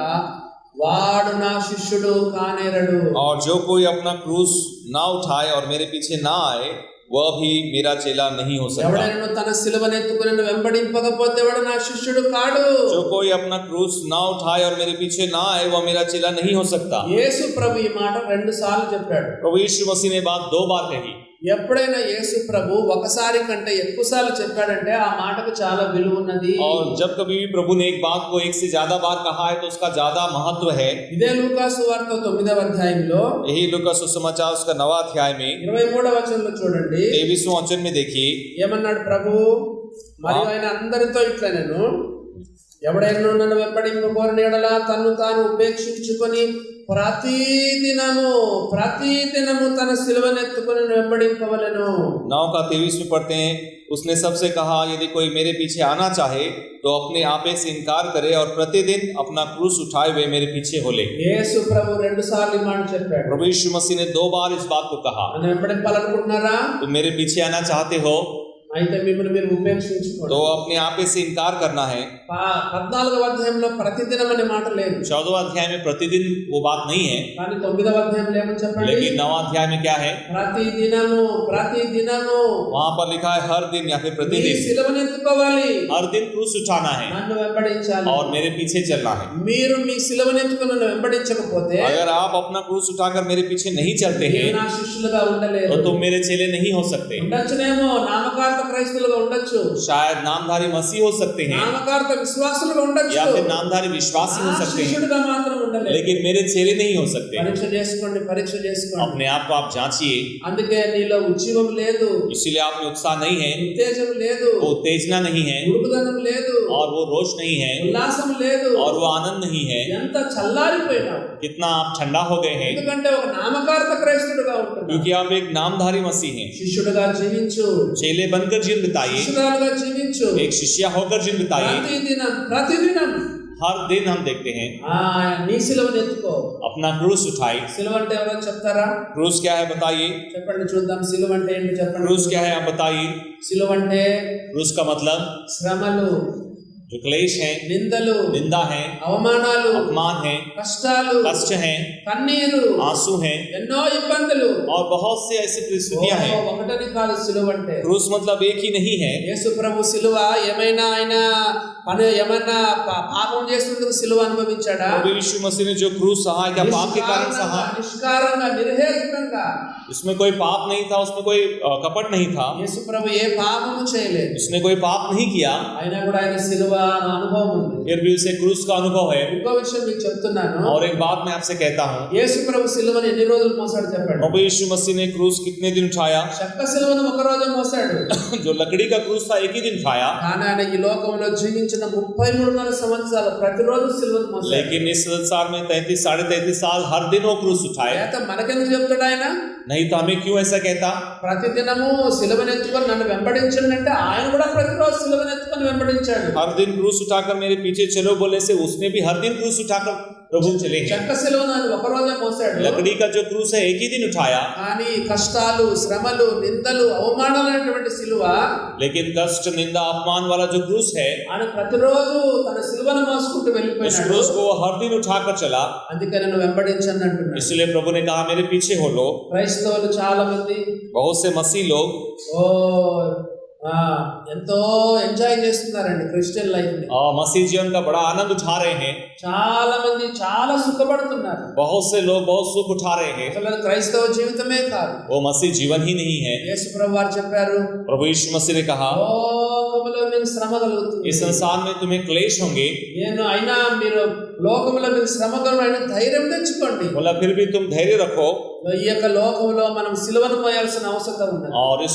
వాడు నా శిష్యుడు కానేరడు. और जो कोई अपना क्रूस ना उठाए और मेरे पीछे ना आए, वह भी मेरा चेला नहीं हो सकता. ఎవడైనను తన సిలువను ఎత్తుకొని నన్ను వెంబడింపకపోతే వాడు నా శిష్యుడు కాడు. जो कोई अपना क्रूस ना उठाए और मेरे पीछे ना आए, वह मेरा चेला नहीं हो सकता. యేసు ప్రభు ఈ మాట రెండు సార్లు చెప్పాడు. प्रभु यीशु मसीह ने बात 2 बार कही. ఎప్పుడైనా యేసు ప్రభు ఒకసారి కంటే ఎక్కువ సార్లు చెప్పాడంటే ఆ మాటకు చాలా విలువ ఉన్నది. और जब कभी भी प्रभु ने एक बात को एक से ज्यादा बार कहा है तो उसका ज्यादा महत्व है. ఇదే లూకాసు వార్త 9వ అధ్యాయంలో यही लूका सुसमाचार उसका 9वां अध्याय में 23వ వచనంలో చూడండి 23वां वचन में देखिए. ఏమన్నాడు ప్రభు? మరియు ఆయన అందరితో ఇట్లా, నేను ఎవడైనా నన్ను వెంబడింపకోరిన యెడల తన్ను తాను ఉపేక్షించుకొని ప్రతిదినము తన సిలువను ఎత్తుకొని వెంబడింపవలెను. 9 का 23 में पढ़ते हैं, उसने सबसे कहा, यदि कोई मेरे पीछे आना चाहे तो अपने आपे से इनकार करे और प्रतिदिन अपना क्रूस उठाए हुए मेरे पीछे हो ले. యేసు ప్రభు రెండు సార్లు ఈ మాట చెప్పాడు. प्रभु यीशु मसीह ने 2 बार इस बात को कहा. నన్ను వెంబడింపాలనుకుంటున్నారా? तुम मेरे पीछे आना चाहते हो అయితే మిమ్మల్ని మీరు ఉపేక్షించుకోండి. तो अपने आपे से इनकार करना है. 14వ అధ్యాయంలో ప్రతిదినం అనే మాట లేదు, 14वां अध्याय में प्रतिदिन वो बात नहीं है. కానీ 9వ అధ్యాయంలో ఏమని చెప్పండి? लेकिन 9वां अध्याय में क्या है? ప్రతిదినము वहां पर लिखा है हर दिन या फिर నీ प्रतिदिन. సిలువను ఎత్తుకోవాలి, हर दिन क्रूस उठाना है నన్ను వెంబడించాలి. और मेरे पीछे चलना है. మీరు మీ సిలువను ఎత్తుకొని నన్ను వెంబడించకపోతే अगर आप अपना क्रूस उठाकर मेरे पीछे नहीं चलते మీరు हैं నా శిష్యులుగా ఉండలేరు. तो तुम मेरे चेले नहीं हो सकते. ఉండొచ్చునేమో, నామకార్థ క్రైస్తవులుగా ఉండొచ్చు, शायद नामधारी मसीह हो सकते हैं నామకార్థ విశ్వాసులుగా ఉండొచ్చు, या फिर नामधारी विश्वासी हो నా सकते हैं, శిష్యుడిగా మాత్రం ఉండలేరు. लेकिन मेरे चेले नहीं हो सकते. పరీక్ష చేసుకోండి. अपने आप को आप जांचिए. అందుకే నీలో ఉజ్జీవం లేదు, इसीलिए आप में उत्साह नहीं है, ఉత్తేజం లేదు, वो उत्तेजना नहीं है ఉడుకుదనం లేదు, और वो रोष नहीं है ఉల్లాసం లేదు, और वो आनंद नहीं है. ఎంత చల్లారిపోయినావు. कितना आप ठंडा हो गए हैं ఎందుకంటే ఒక నామకార్థ క్రైస్తవుడుగా ఉంటున్నావు. क्योंकि आप एक नामधारी मसीह हैं. శిష్యుడుగా జీవించు, चेले बनकर जीवन बिताइए, శిష్యురాలుగా జీవించు. एक शिष्या होकर जीवन बिताइए. ప్రతిదినం हर दिन हम देखते हैं నీ సిలువను ఎత్తుకో. अपना क्रूस उठाए. సిలువ అంటే ఎవరో చెప్తారా? क्रूस क्या है बताइए? చెప్పండి చూద్దాం. సిలువ అంటే ఏంటి చెప్పండి. क्रूस क्या है आप बताइए? సిలువ అంటే क्रूस का मतलब శ్రమలు, जो क्लेश है, నిందలు, निंदा है, అవమానాలు, अपमान है, కష్టాలు, कष्ट है, కన్నీరు, आंसू है ఎన్నో ఇబ్బందులు. और बहुत से ऐसी परिस्थितियां हैं. ఒకటని కాదు సిలువ అంటే. क्रूस मतलब एक ही नहीं है. యేసు ప్రభు సిలువ ఏమైనా ఆయన ఏమైనా పాపం చేసినందుకు సిలువ అనుభవించాడా? प्रभु यीशु मसीह ने जो क्रूस सहा, क्या पाप के कारण सहा? నిష్కారంగా, నిర్హేతుకంగా. इसमें कोई पाप नहीं था, उसमें कोई कपट नहीं था, యేసు ప్రభు ఏ పాపము చేయలేదు, उसने कोई पाप नहीं किया, అయినా కూడా ఆయన సిలువ అనుభవం ఉంది. फिर भी उसे क्रूस का अनुभव है. ఇంకో విషయం మీకు చెప్తున్నాను. और एक बात मैं आपसे कहता हूँ, యేసు ప్రభు సిలువను ఎన్ని రోజులు మోసాడు చెప్పండి. प्रभु यीशु मसीह ने क्रूस कितने दिन उठाया? చెక్క సిలువను ఒక రోజే మోసాడు. जो लकड़ी का क्रूस था एक ही दिन उठाया. కానీ ఆయన ఈ లోకంలో జీవించిన 33 సంవత్సరాలు ప్రతిరోజు సిలువను మోసాడు. लेकिन इस संसार में 33 साढ़े 33 साल हर दिन वो क्रूस उठाए. అయితే మనకెందుకు చెప్తాడు ఆయన? नहीं तो हमें क्यों ऐसा कहता? ప్రతిదినము సిలువను ఎత్తుకొని నన్ను వెంబడించండి అంటే ఆయన కూడా ప్రతిరోజు సిలువను ఎత్తుకొని వెంబడించాడు. हर दिन क्रूस उठाकर मेरे पीछे चलो बोले से उसने भी हर दिन क्रूस उठाकर प्रभु चले हैं। చెక్క సిలువను ఆయన ఒక రోజే మోసాడు. लकड़ी का जो क्रूस है एक ही दिन उठाया, కానీ కష్టాలు, శ్రమలు, నిందలు, అవమానాలైనటువంటి సిలువ लेकिन कष्ट, निंदा, अपमान वाला जो क्रूस है, ఆయన ప్రతిరోజు తన సిలువను మోసుకుంటూ उस వెళ్ళిపోయాడు. क्रूस को वो हर दिन उठाकर चला। అందుకని నన్ను వెంబడించండి అంటున్నాడు. इसलिए प्रभु ने कहा मेरे पीछे हो लो। క్రైస్తవులు చాలా మంది बहुत से मसीह लोग ఎంతో ఎంజాయ్ చేస్తున్నారండి క్రిస్టియన్ లైఫ్ ని. और मसीह जीवन का बड़ा आनंद उठा रहे हैं। చాలా మంది చాలా సుఖపడుతున్నారు. बहुत से लोग बहुत सुख उठा रहे हैं। అసలు క్రైస్తవ జీవితమే కాదు, वो मसीह जीवन ही नहीं है। యేసు ప్రభు వారు చెప్పారు, प्रभु यीशु मसीह ने कहा లోకములో మీకు శ్రమ కలుగుతుంది. इस संसार में तुम्हें क्लेश होंगे, నేను అయినా మీరు లోకములో మీకు శ్రమ కలుగునైనా ధైర్యం తెచ్చుకోండి. बोला फिर भी तुम धैर्य रखो। ఈ యొక్క లోకంలో మనం సిలువను మోయాల్సిన అవసరం ఉన్నది. और इस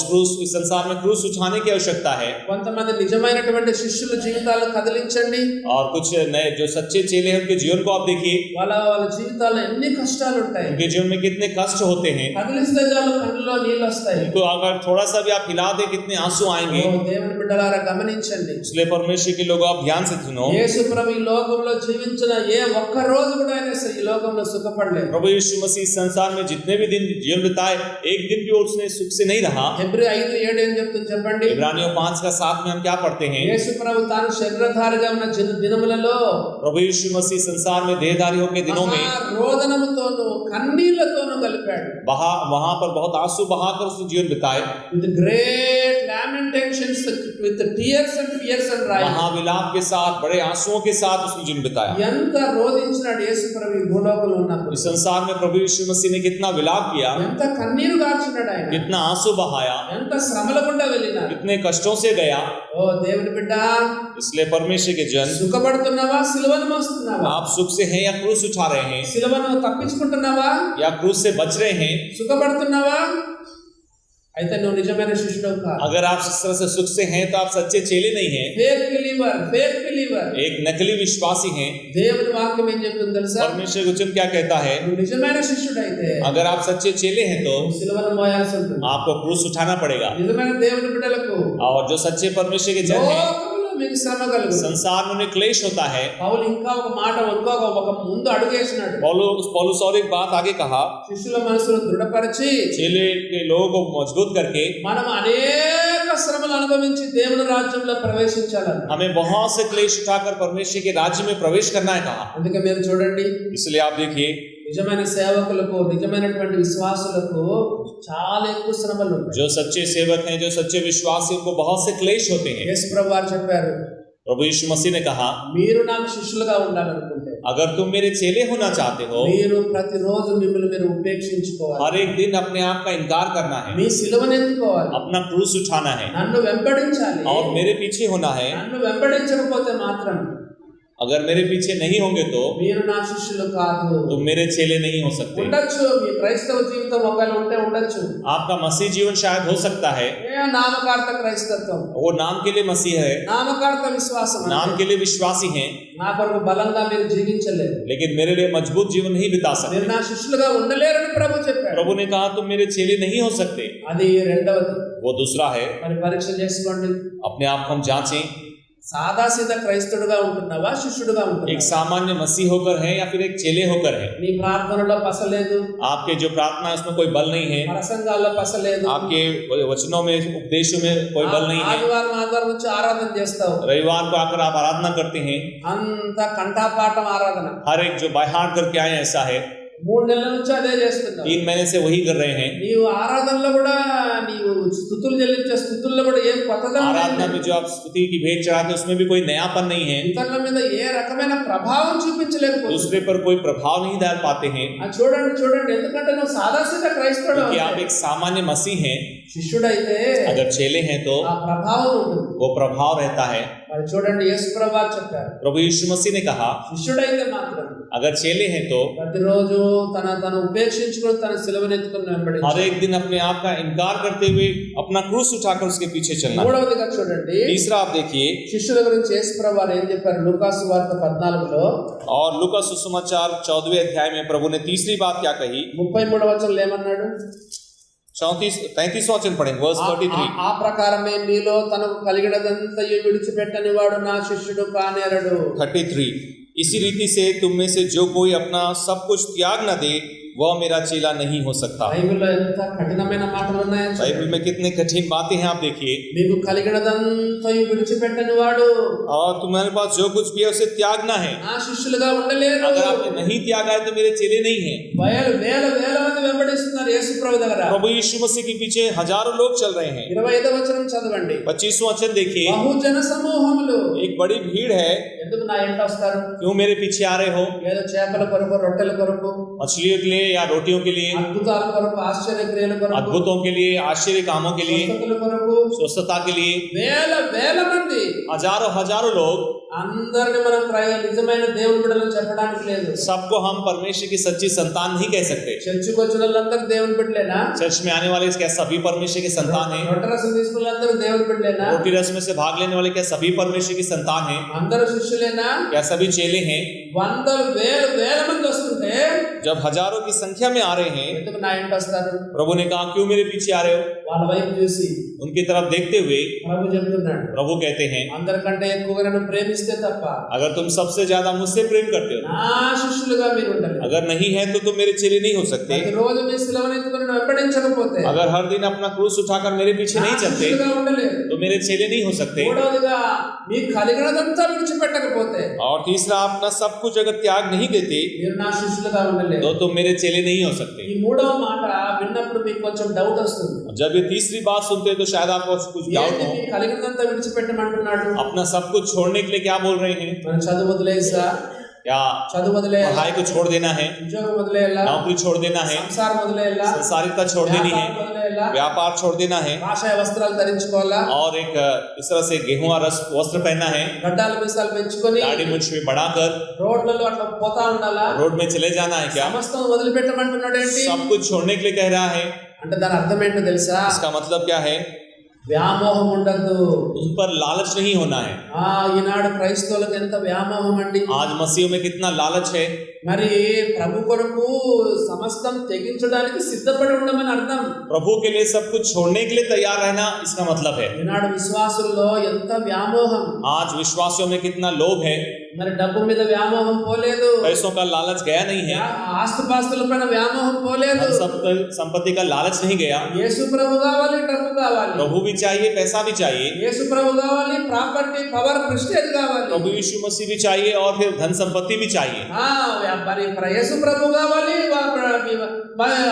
संसार में क्रूस उठाने की आवश्यकता है। కొంతమంది నిజమైనటువంటి శిష్యుల జీవితాలను కదిలించండి. और कुछ नए जो सच्चे चेले हैं उनके जीवन को आप देखिए, వాళ్ళ జీవితాల్లో ఎన్ని కష్టాలు ఉంటాయి. उनके जीवन में कितने कष्ट होते हैं। కదిలిస్తే చాలు కళ్ళలో నీళ్ళు వస్తాయి. उनको अगर थोड़ा सा भी आप हिला दे कितने आंसू आएंगे। దేవుని బిడ్డలారా గమనించండి. इसलिए परमेश्वर के लोगों आप ध्यान से सुनो। యేసు ప్రభు ఈ లోకంలో జీవించిన ఏ ఒక్క రోజు కూడా ఆయన ఈ లోకంలో సుఖపడలేదు. प्रभु यीशु मसीह इस संसार में जितने भी दिन जीवन बिताए, एक दिन भी उसने सुख से नहीं रहा। హెబ్రీ 5:7 ఏం చెప్తుంది చెప్పండి. इब्रानियों 5:7 में हम क्या पढ़ते हैं? యేసు ప్రభు తాను శరీరధారిగా ఉన్న దినములలో प्रभु यीशु मसीह संसार में देहधारी होकर दिनों में రోదనముతోను కన్నీళ్లతోను కలిపాడు. वहां पर बहुत आंसू बहाकर उसने जीवन बिताए। with great lamentations, with tears and fears and crying. महाविलाप के साथ, बड़े आंसुओं के साथ उसने जीवन बिताया। ఎంత రోదించినాడు యేసు ప్రభు ఈ భూలోకంలో ఉన్నప్పుడు. इस संसार में प्रभु यीशु मसीह ने कितना विलाप किया, ఎంత కన్నీరు గార్చినాడు ఆయన, कितना आंसू बहाया, ఎంత శ్రమల గుండా వెళ్ళినాడు. कितने कष्टों से गया। ఓ దేవుని బిడ్డ, इसलिए परमेश्वर के जन, సుఖపడుతున్నావా, సిలువను మోస్తున్నావా? आप सुख से हैं या क्रूस उठा रहे हैं, సిలువను తప్పించుకుంటున్నావా, या क्रूस से बच रहे हैं? సుఖపడుతున్నావా? అయితే నువ్వు నిజమైన శిష్యుడు కాదు. अगर आप इस तरह से सुख से हैं तो आप सच्चे चेले नहीं हैं, ఫేక్ బిలీవర్. एक नकली विश्वासी हैं। దేవుని వాక్యం ఏం చెప్తుంది తెలుసా? परमेश्वर वचन क्या कहता है? నువ్వు నిజమైన శిష్యుడు అయితే अगर आप सच्चे चेले हैं तो సిలువను మోయాల్సి ఉంటుంది. आपको क्रूस उठाना पड़ेगा। నిజమైన దేవుని బిడ్డలకు और जो सच्चे परमेश्वर के जन हैं, లోకంలో మీకు శ్రమ కలుగుతుంది. संसार में उन्हें क्लेश होता है। పౌలు ఇంకా ఒక మాట ఒక ముందు अड़गेसिनाడు. पौलुस और एक बात आगे कहा, శిష్యుల మనసును దృఢపరిచి चेले के लोगों को मजबूत करके మనం అనేక శ్రమలు అనుభవించి దేవుని రాజ్యంలో ప్రవేశించాలని. हमें बहुत से क्लेश उठाकर परमेश्वर के राज्य में प्रवेश करना है कहा। అందుకే మీరు చూడండి, इसलिए आप देखिए, నిజమైన సేవకులకు, నిజమైనటువంటి విశ్వాసులకు చాలా ఎక్కువ శ్రమలు ఉంటాయి. जो सच्चे सेवक हैं, जो सच्चे विश्वासी, उनको बहुत से क्लेश होते हैं। యేసు ప్రభు వారు చెప్పారు, प्रभु यीशु मसीह ने कहा, మీరు నాకు శిష్యులుగా ఉండాలనుకుంటే अगर तुम मेरे चेले होना चाहते हो, మీరు ప్రతిరోజు మిమ్మల్ని మీరు ఉపేక్షించుకోవాలి. हर एक दिन अपने आप का इनकार करना है, మీ సిలువను ఎత్తుకోవాలి, अपना क्रूस उठाना है నన్ను వెంబడించాలి. और मेरे पीछे होना है। నన్ను వెంబడించకపోతే మాత్రం अगर मेरे पीछे नहीं होंगे तो మీరు నా శిష్యులు కాదు. तुम मेरे चेले नहीं हो सकते। ఉండొచ్చు, మీ క్రైస్తవ జీవితం ఒకవేళ ఉంటే ఉండొచ్చు, आपका मसीह जीवन शायद हो सकता है, నామకార్థ క్రైస్తత్వం, वो नाम के लिए मसीह है, నామకార్థ విశ్వాసం, नाम के लिए विश्वासी हैं, నా కొరకు బలంగా మీరు జీవించలేరు, लेकिन मेरे लिए मजबूत जीवन नहीं बिता सकते। మీరు నా శిష్యులుగా ఉండలేరని ప్రభు చెప్పాడు. प्रभु ने कहा तुम मेरे चेले नहीं हो सकते। అది రెండవది. वो दूसरा है, మరి పరీక్ష చేసుకోండి. अपने आप को हम जांचें, సాదా సీదా క్రైస్తవుడుగా ఉంటున్నావా, శిష్యుడుగా एक ఉంటున్నావా? सामान्य मसीह होकर है या फिर एक चेले होकर है। నీ ప్రార్థనలో పసలేదు, आपके जो प्रार्थना है उसमें कोई बल नहीं है, ప్రసంగాల్లో పసలేదు, आपके वचनों में, उपदेशों में कोई बल नहीं है, ఆదివారం వచ్చి ఆరాధన చేస్తావు, रविवार को आकर आप आराधना करते हैं, అంత కంఠాపాఠం ఆరాధన, हर एक जो बाय हार्ट करके आए ऐसा है, 3 నెలల నుంచి అదే చేస్తున్నావు. 3 महीने से वही कर रहे हैं। నీవు ఆరాధనలో కూడా, నీవు స్తుతులు చెల్లించే స్తుతుల్లో కూడా ఏం కొత్తదనం आराधना లేదు. में जो आप स्तुति की भेंट चढ़ाते हैं उसमें भी कोई नयापन नहीं है, ఇతరుల మీద ఏ రకమైన ప్రభావం చూపించలేకపోతుంది. दूसरे पर कोई प्रभाव नहीं डाल पाते हैं, చూడండి, ఎందుకంటే నువ్వు సాదాసీదా క్రైస్తవుడు. क्योंकि आप एक सामान्य मसीह हैं। శిష్యుడైతే अगर चेले हैं तो ఆ ప్రభావం ఉంటుంది. वो प्रभाव रहता है। మరి చూడండి, యేసు ప్రభు వారు చెప్పారు, प्रभु यीशु मसीह ने कहा, శిష్యుడైతే మాత్రం अगर चेले हैं तो ప్రతిరోజు తను ఉపేక్షించుకొని తన సిలువను ఎత్తుకొని हर వెంబడించాలి. एक दिन अपने आप का इनकार करते हुए अपना क्रूस उठाकर उसके पीछे चलना। మూడవదిగా చూడండి, तीसरा आप देखिए, శిష్యుల గురించి యేసు ప్రభు వారు ఏం చెప్పారు? లూకాసు వార్త 14లో और लूका सुसमाचार 14वें अध्याय में प्रभु ने तीसरी बात क्या कही? 33వ वचనంలో ఏమన్నాడు? 33वां वचन पढ़ेंगे, वर्स 33। ఆ ప్రకారమే మీలో తనకు కలిగినదంతయు విడిచిపెట్టని వాడు నా శిష్యుడు కానేరడు. 33 इसी रीति से तुम में से जो कोई अपना सब कुछ त्याग न दे वह मेरा चेला नहीं हो सकता। బైబిల్లో ఎంత కఠినమైన మాటలు ఉన్నాయో చూడండి. बाइबल में कितने कठिन बातें हैं आप देखिए। మీకు కలిగినదంతా విడిచిపెట్టని వాడు और तुम्हारे पास जो कुछ भी है उसे त्यागना है। నా శిష్యులుగా ఉండలేరు. अगर आपने नहीं त्यागा है तो मेरे चेले नहीं हैं। వేల మంది వెంబడిస్తున్నారు యేసు ప్రభు దగ్గర. प्रभु यीशु मसीह के पीछे हजारों लोग चल रहे हैं। 25వ వచనం చదవండి. 25वां वचन देखिए। బహుజన సమూహములు एक बड़ी भीड़ है। ఎందుకు నా వెంట వస్తారు? क्यों मेरे पीछे आ रहे हो? ఏదో చేపల కొరకు, రొట్టెల కొరకు, मछलियों के लिए या रोटियों के लिए, అద్భుతాల కొరకు, ఆశ్చర్య క్రియల కొరకు, अद्भुतों के लिए, आश्चर्य कामों के लिए, స్వస్థతల కొరకు स्वस्थता के लिए, వేల మంది, हजारों लोग। అందరిని మనం నిజమైన దేవుని బిడ్డలు చెప్పడానికి లేదు. सबको हम परमेश्वर की सच्ची संतान नहीं कह सकते। చర్చికి వచ్చిన వాళ్ళందరూ దేవుని బిడ్డలేనా? चर्च में आने वाले क्या सभी परमेश्वर की संतान हैं? రొట్టె రసం తీసుకున్న వాళ్ళందరూ దేవుని బిడ్డలేనా? रोटी रस में से भाग लेने वाले क्या सभी परमेश्वर की संतान हैं? అందరూ శిష్యులేనా? क्या सभी चेले हैं? వందలు వేల మంది వస్తుంటే जब हजारों की संख्या में आ रहे हैं, ఎందుకు నా ఇంట వస్తారు? प्रभु ने कहा क्यों मेरे पीछे आ रहे हो? వాళ్ళ వైపు చూసి उनकी तरफ देखते हुए ప్రభు చెప్తున్నాడు, प्रभु कहते हैं అందరికంటే ఎక్కువగా నన్ను ప్రేమిస్తే తప్ప अगर तुम सबसे ज्यादा मुझसे प्रेम करते हो, నా శిష్యులుగా మీరు ఉండాలి. अगर नहीं है तो तुम मेरे चेले नहीं हो सकते। రోజు మీ సిలువను ఎత్తుకొని నన్ను వెంబడించకపోతే, अगर हर दिन अपना क्रूस उठाकर मेरे पीछे नहीं चलते శిష్యులుగా ఉండలేరు. तो मेरे चेले नहीं हो सकते। మూడవదిగా మీకు కలిగినదంతా విడిచిపెట్టకపోతే, और तीसरा अपना सब कुछ अगर त्याग नहीं देते మీరు నా శిష్యులుగా ఉండలేరు. तो तुम मेरे चेले नहीं हो सकते। ఈ మూడవ మాట విన్నప్పుడు మీకు కొంచెం డౌట్ వస్తుంది. जब ये तीसरी बात सुनते हैं तो शायद आपको कुछ डाउट ఏంటి हो। మీకు కలిగినదంతా విడిచిపెట్టమంటున్నాడు? अपना सब कुछ छोड़ने के लिए क्या बोल रहे हैं? మనం చదువు వదిలేసా, या చదువు వదిలేయాలా, पढ़ाई को छोड़ देना है, ఉద్యోగం వదిలేయాలా, नौकरी छोड़ देना है, సంసారం వదిలేయాలా, संसारिकता छोड़ देनी है, వ్యాపారం వదిలేయాలా, व्यापार छोड़ देना है, కాషాయ వస్త్రాలు ధరించుకోవాలా, और एक इस तरह से गेहूं वस्त्र पहनना है, గడ్డాలు మీసాలు పెంచుకొని दाढ़ी मूंछ में बढ़ाकर రోడ్లలో అట్లా పోతా ఉండాలా, रोड में चले जाना है क्या? సమస్తం వదిలిపెట్టమంటున్నాడు ఏంటి? सब कुछ छोड़ने के लिए कह रहा है। అంటే దాని అర్థం ఏంటో తెలుసా? इसका मतलब क्या है? వ్యామోహం ఉండద్దు. उस पर लालच नहीं होना है। ఈనాడు క్రైస్తవులకు ఎంత వ్యామోహం అండి. आज मसीह में कितना लालच है। మరి ప్రభు కొరకు సమస్తం తెగించడానికి సిద్ధపడి ఉండమని అర్థం. प्रभु के लिए सब कुछ छोड़ने के लिए तैयार रहना इसका मतलब है। ఈనాడు విశ్వాసుల్లో ఎంత వ్యామోహం. आज विश्वासियों में कितना लोभ है। మరి డబ్బు మీద వ్యామోహం పోలేదు, पैसों का लालच गया नहीं है, ఆస్తుపాస్తుల పైన వ్యామోహం పోలేదు. सब संपत्ति का लालच नहीं गया। యేసు ప్రభు కావాలి, డబ్బు కావాలి. प्रभु भी चाहिए, पैसा भी चाहिए। యేసు ప్రభు కావాలి, ప్రాపర్టీ, పవర్, ప్రెస్టీజ్ కావాలి. प्रभु यीशु मसीह भी चाहिए और फिर धन संपत्ति भी चाहिए। మరి యేసు ప్రభు కావాలి,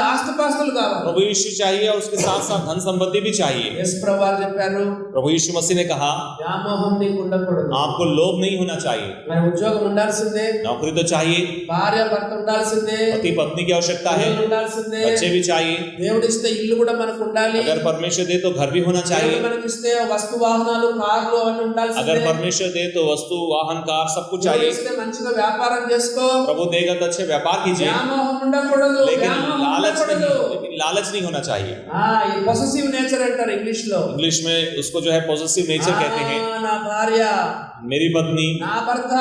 ఆస్తుపాస్తులు కావాలి. प्रभु यीशु चाहिए और उसके साथ साथ धन संपत्ति भी चाहिए। యేసు ప్రభు వారు చెప్పారు, प्रभु यीशु मसीह ने कहा వ్యామోహం నీకు ఉండకూడదు. आपको लोभ नहीं होना चाहिए। మరి ఉద్యోగం ఉండాల్సిందే, नौकरी तो चाहिए, భార్య భర్త ఉండాల్సిందే, पति पत्नी की आवश्यकता है, పిల్లలు ఉండాల్సిందే, बच्चे भी चाहिए। దేవుడిస్తే ఇల్లు కూడా మనకు ఉండాలి. अगर परमेश्वर दे तो घर भी होना चाहिए। దేవుడు మనకిస్తే వస్తు వాహనాలు, కార్లు అవన్నీ ఉండాల్సిందే. अगर परमेश्वर दे तो वस्तु वाहन कार सब कुछ चाहिए। దేవుడిస్తే మంచిగా వ్యాపారం చేసుకో. प्रभु देगा तो अच्छे व्यापार कीजिए, వ్యామోహం ఉండకూడదు, लेकिन వ్యామోహం लालच नहीं होना चाहिए। ఈ పొసెసివ్ నేచర్ అంటారు ఇంగ్లీష్ లో. इंग्लिश में उसको जो है पॉजिटिव नेचर कहते हैं। నా భార్య, मेरी पत्नी, నా భర్త,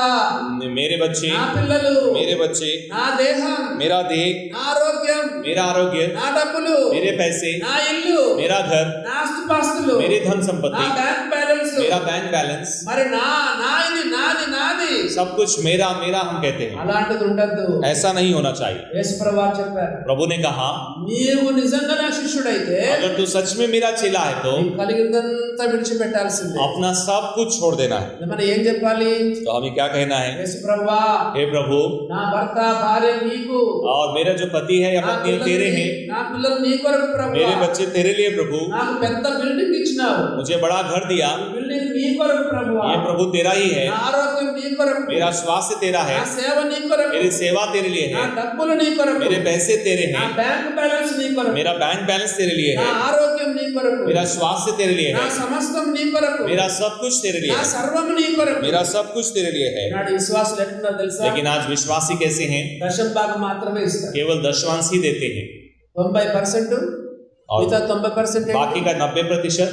मेरे बच्चे, నా పిల్లలు, मेरे बच्चे, నా దేహం, मेरा देह, నా ఆరోగ్యం, मेरा आरोग्य, నా డబ్బులు, मेरे पैसे, నా ఇల్లు, मेरा घर, నా ఆస్తుపాస్తులు, मेरी धन నా संपत्ति, బ్యాంక్ బ్యాలెన్స్, मेरा बैंक बैलेंस, మరి నాది నాది सब कुछ मेरा मेरा हम कहते हैं। అలాంటిది ఉండద్దు. ऐसा नहीं होना चाहिए। యేసు ప్రభువు చెప్పారు, प्रभु ने कहा నీవు నిజంగా నా శిష్యుడైతే अगर तू सच में मेरा चेला है तो నీకు కలిగినదంతా విడిచిపెట్టాల్సిందే. अपना सब कुछ छोड़ देना है। మనం ఏం చెప్పాలి? तो हमें क्या कहना है? యేసు ప్రభువా, हे प्रभु, నా భర్త, భార్య నీకు, और मेरा जो पति है या నా पत्नी పిల్లలు तेरे हैं, నా పిల్లలు నీ కొరకు ప్రభువా, मेरे बच्चे तेरे लिए प्रभु, నాకు పెద్ద బిల్డింగ్ ఇచ్చినావు, मुझे बड़ा घर दिया, బిల్డింగ్ నీ కొరకు ప్రభువా, ये प्रभु तेरा ही है, నా ఆరోగ్యం నీ కొరకు, मेरा स्वास्थ्य तेरा है, నా సేవ నీ కొరకు, मेरी सेवा तेरे लिए నా है, డబ్బులు నీ కొరకు, मेरे पैसे तेरे నా हैं, బ్యాంక్ బ్యాలెన్స్ నీ కొరకు, मेरा बैंक बैलेंस तेरे लिए నా है, ఆరోగ్యం నీ కొరకు, मेरा स्वास्थ्य तेरे लिए నా है, సమస్తం నీ కొరకు, मेरा सब कुछ तेरे लिए నా है, సర్వం నీ కొరకు. मेरा सब कुछ तेरे लिए है। నాడు విశ్వాసులు ఎట్లున్నారో తెలుసా? लेकिन आज विश्वासी कैसे हैं? దశమ భాగం మాత్రమే ఇస్తారు. केवल दशवांश ही देते हैं 90%, और మిగతా 90% बाकी का 90%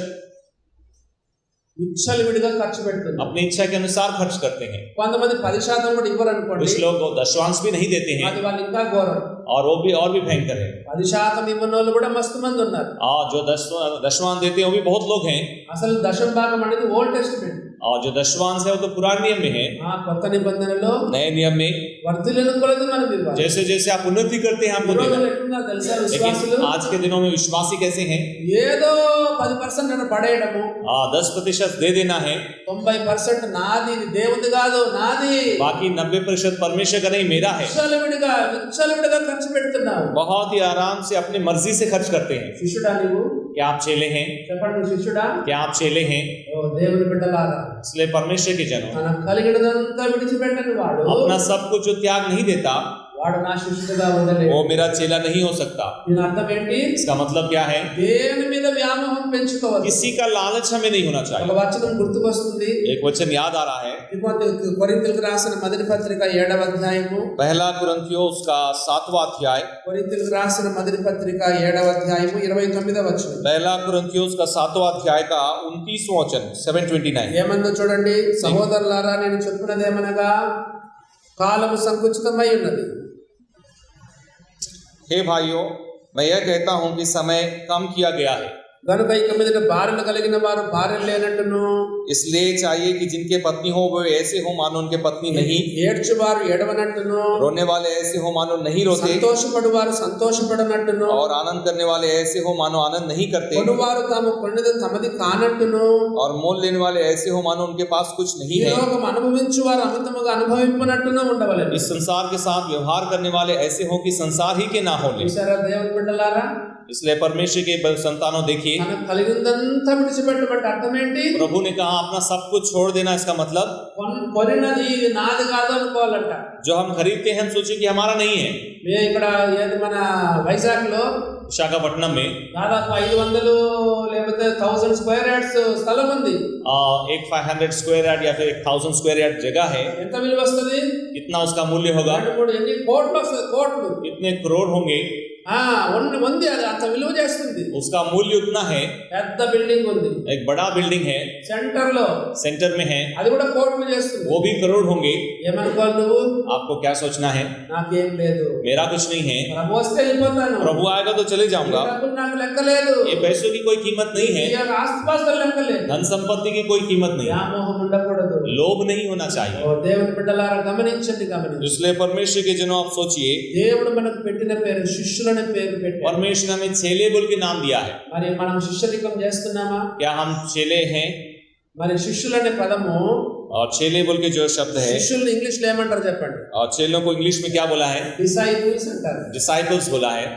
విచ్చలవిడిగా ఖర్చు పెడుతుంది. अपनी इच्छा के अनुसार खर्च करते हैं। కొంతమంది 10% కూడా ఇవ్వరు అనుకోండి, कुछ लोग दशवांश भी नहीं देते हैं అది వాళ్ళు ఇంకా ఘోరం. और वो भी भयंकर है। 10% ఇవ్వని వాళ్ళు కూడా మస్తు మంది ఉన్నారు. जो दशवान देते हैं वो भी बहुत लोग हैं। అసలు దశమ భాగం అనేది ఓల్డ్ టెస్టిమెంట్. और जो दशवांश है वो तो पुराने नियम में है। కొత్త నిబంధనలో नए नियम में వర్ధిల్లిన కొలది మనం ఇవ్వాలి. जैसे जैसे आप उन्नति करते हैं आपको देना। ఎట్లున్నారు తెలుసా విశ్వాసులు? लेकिन आज के दिनों में विश्वासी कैसे हैं? ఏదో 10% అని పడేయడము, 10% दे देना है, 90% నాది, ఇది దేవుని కాదు నాది, बाकी 90% परमेश्वर का नहीं मेरा है। విచ్చలవిడిగా ఖర్చు పెడుతున్నావు. बहुत ही आराम से अपनी मर्जी से खर्च करते हैं। శిష్యుడా నీవు? क्या आप चेले हैं? చెప్పండి శిష్యుడా? क्या आप चेले हैं? ఓ దేవుని బిడ్డలారా, इसलिए परमेश्वर के जनों తనకు కలిగినదంతా విడిచిపెట్టని వాడు, अपना सब कुछ जो त्याग नहीं देता వాడు నా శిష్యుడుగా ఉండలేడు. वो मेरा चेला नहीं हो सकता। దీని అర్థం ఏంటి? इसका मतलब क्या है? దేవుని మీద వ్యామోహం పెంచుకోవద్దు. किसी का लालच हमें नहीं होना ఒక चाहिए। వచనం గుర్తుకొస్తుంది. एक वचन याद आ रहा है, కొరింథీయులకు రాసిన మొదటి పత్రిక 7వ అధ్యాయము, पहला कुरिन्थियों उसका 7वां अध्याय, కొరింథీయులకు రాసిన మొదటి పత్రిక 7వ అధ్యాయము 29వ వచనం. पहला कुरिन्थियों उसका 7वां अध्याय का 29वां वचन 7:29। ఏమన్నా చూడండి, సహోదరులారా నేను చెప్పినదేమనగా కాలము సంకుచితమై ఉన్నది. हे भाइयों, मैं यह कहता हूं कि समय कम किया गया है, గనుక ఇక మీదట భార్యలు కలిగిన వారు భార్యలు లేనట్టును, इसलिए चाहिए कि जिनके पत्नी हो वो ऐसे हो मानो उनके पत्नी नहीं, ఏడ్చువారు ఏడవనట్టును, रोने वाले ऐसे हो मानो नहीं रोते, సంతోషపడు వారు సంతోషపడనట్టును, और आनंद करने वाले ऐसे हो मानो आनंद नहीं करते, కొనువారు తాము కొన్నది తమది కానట్టును, और मोल लेने वाले ऐसे हो मानो उनके पास कुछ नहीं ఈ है, లోకం అనుభవించు వారు అమితముగా అనుభవింపనట్టును ఉండవలెను. इस संसार के साथ व्यवहार करने वाले ऐसे हो कि संसार ही के ना हो ले। చూసారా దేవుని బిడ్డలారా, इसलिए परमेश्वर के संतानों देखिए, తనకు కలిగిందంతా విడిచిపెట్టమంటే అర్థం ఏంటి? प्रभु ने कहा अपना सब कुछ छोड़ देना। इसका मतलब కొనినది ఇది నాది కాదు అనుకోవాలంట. जो हम खरीदते हैं हम सोचे कि हमारा नहीं है। మేము ఇక్కడ ఏది మన వైజాగ్ లో विशाखापट्टनम में దాదాపు 500 లేకపోతే 1000 స్క్వేర్ యార్డ్స్ స్థలం ఉంది. एक 500 स्क्वायर यार्ड या फिर 1000 स्क्वायर यार्ड जगह है। ఎంత విలువ వస్తుంది? कितना उसका मूल्य होगा? 2-3 ఎన్ని కోట్లు వస్తుంది? కోట్లు. कितने करोड़ होंगे? ఉంది, అది అంత విలువ చేస్తుంది. उसका मूल्य उतना है। పెద్ద బిల్డింగ్ ఉంది, एक बड़ा बिल्डिंग है, సెంటర్ లో, सेंटर में है, అది కూడా కోట్లు చేస్తుంది. वो भी करोड़ होंगे। ఏమనుకోవాలి నువ్వు? आपको क्या सोचना है? నాకేం లేదు, मेरा कुछ नहीं है, ప్రభు వస్తే వెళ్ళిపోతాను, प्रभु आएगा तो चले जाऊंगा, డబ్బులు నాకు లెక్క లేదు, ये पैसों की कोई कीमत नहीं है, ఆస్తిపాస్తులు లెక్క లేదు, धन संपत्ति की कोई कीमत नहीं, వ్యామోహం ఉండకూడదు. लोभ नहीं होना चाहिए। ఓ దేవుని బిడ్డలారా గమనించండి. इसलिए परमेश्वर के जनों आप सोचिए, దేవుడు మనకు పెట్టిన పేరు శిష్యులనే పేరు పెట్టాడు. परमेश्वर ने हमें चेले बोल के नाम दिया है। మరి మనం శిష్యరికం చేస్తున్నామా? क्या हम चेले हैं? మరి శిష్యులనే పదము, और चेले बोल के जो शब्द है, శిష్యుల్ని ఇంగ్లీష్ లో ఏమంటారు చెప్పండి? और चेलों को इंग्लिश में क्या बोला है? డిసైపుల్స్ అంటారు. डिसाइपल्स बोला है।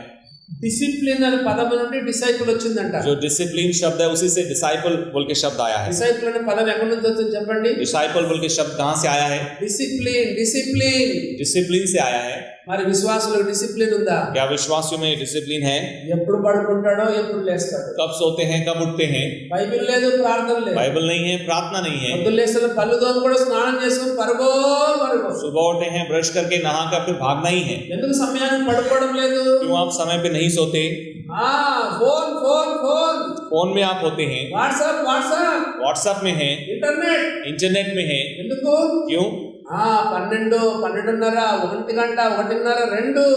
డిసిప్లిన్ అనే పదము నుండి డిసైపుల్ వచ్చిందంట. जो डिसिप्लिन शब्द है उसी से डिसाइपल बोल के शब्द आया है। డిసైపుల్ అనే పదం ఎక్కడి నుంచి వచ్చింది చెప్పండి? डिसाइपल बोल के शब्द कहाँ से आया है? డిసిప్లిన్. డిసిప్లిన్ डिसिप्लिन से आया है। మరి విశ్వాసులకు డిసిప్లిన్ ఉందా? क्या విశ్వాसियों में डिसिप्लिन है? ఎప్పుడు పడుకుంటాడో ఎప్పుడు లేస్తాడో. कब सोते हैं कब उठते हैं? బైబిల్ లేదు, ప్రార్థన లేదు. बाइबल नहीं है, प्रार्थना नहीं है। పొద్దున్న లేచిన పళ్ళు తోము కూడా స్నానం చేసుకుని పరుగో. सुबह उठे हैं, ब्रश करके नहा कर फिर भागना ही है। ఎందుకు సమయానికి పడుకోవడం లేదు? क्यों आप समय पे नहीं सोते? ఫోన్ ఫోన్ ఫోన్ फोन में आप होते हैं, వాట్సాప్ వాట్సాప్ व्हाट्सएप में हैं, इंटरनेट में हैं। ఎందుకు? क्यों? 12, 12:30, 1 గంట, 1:30, 2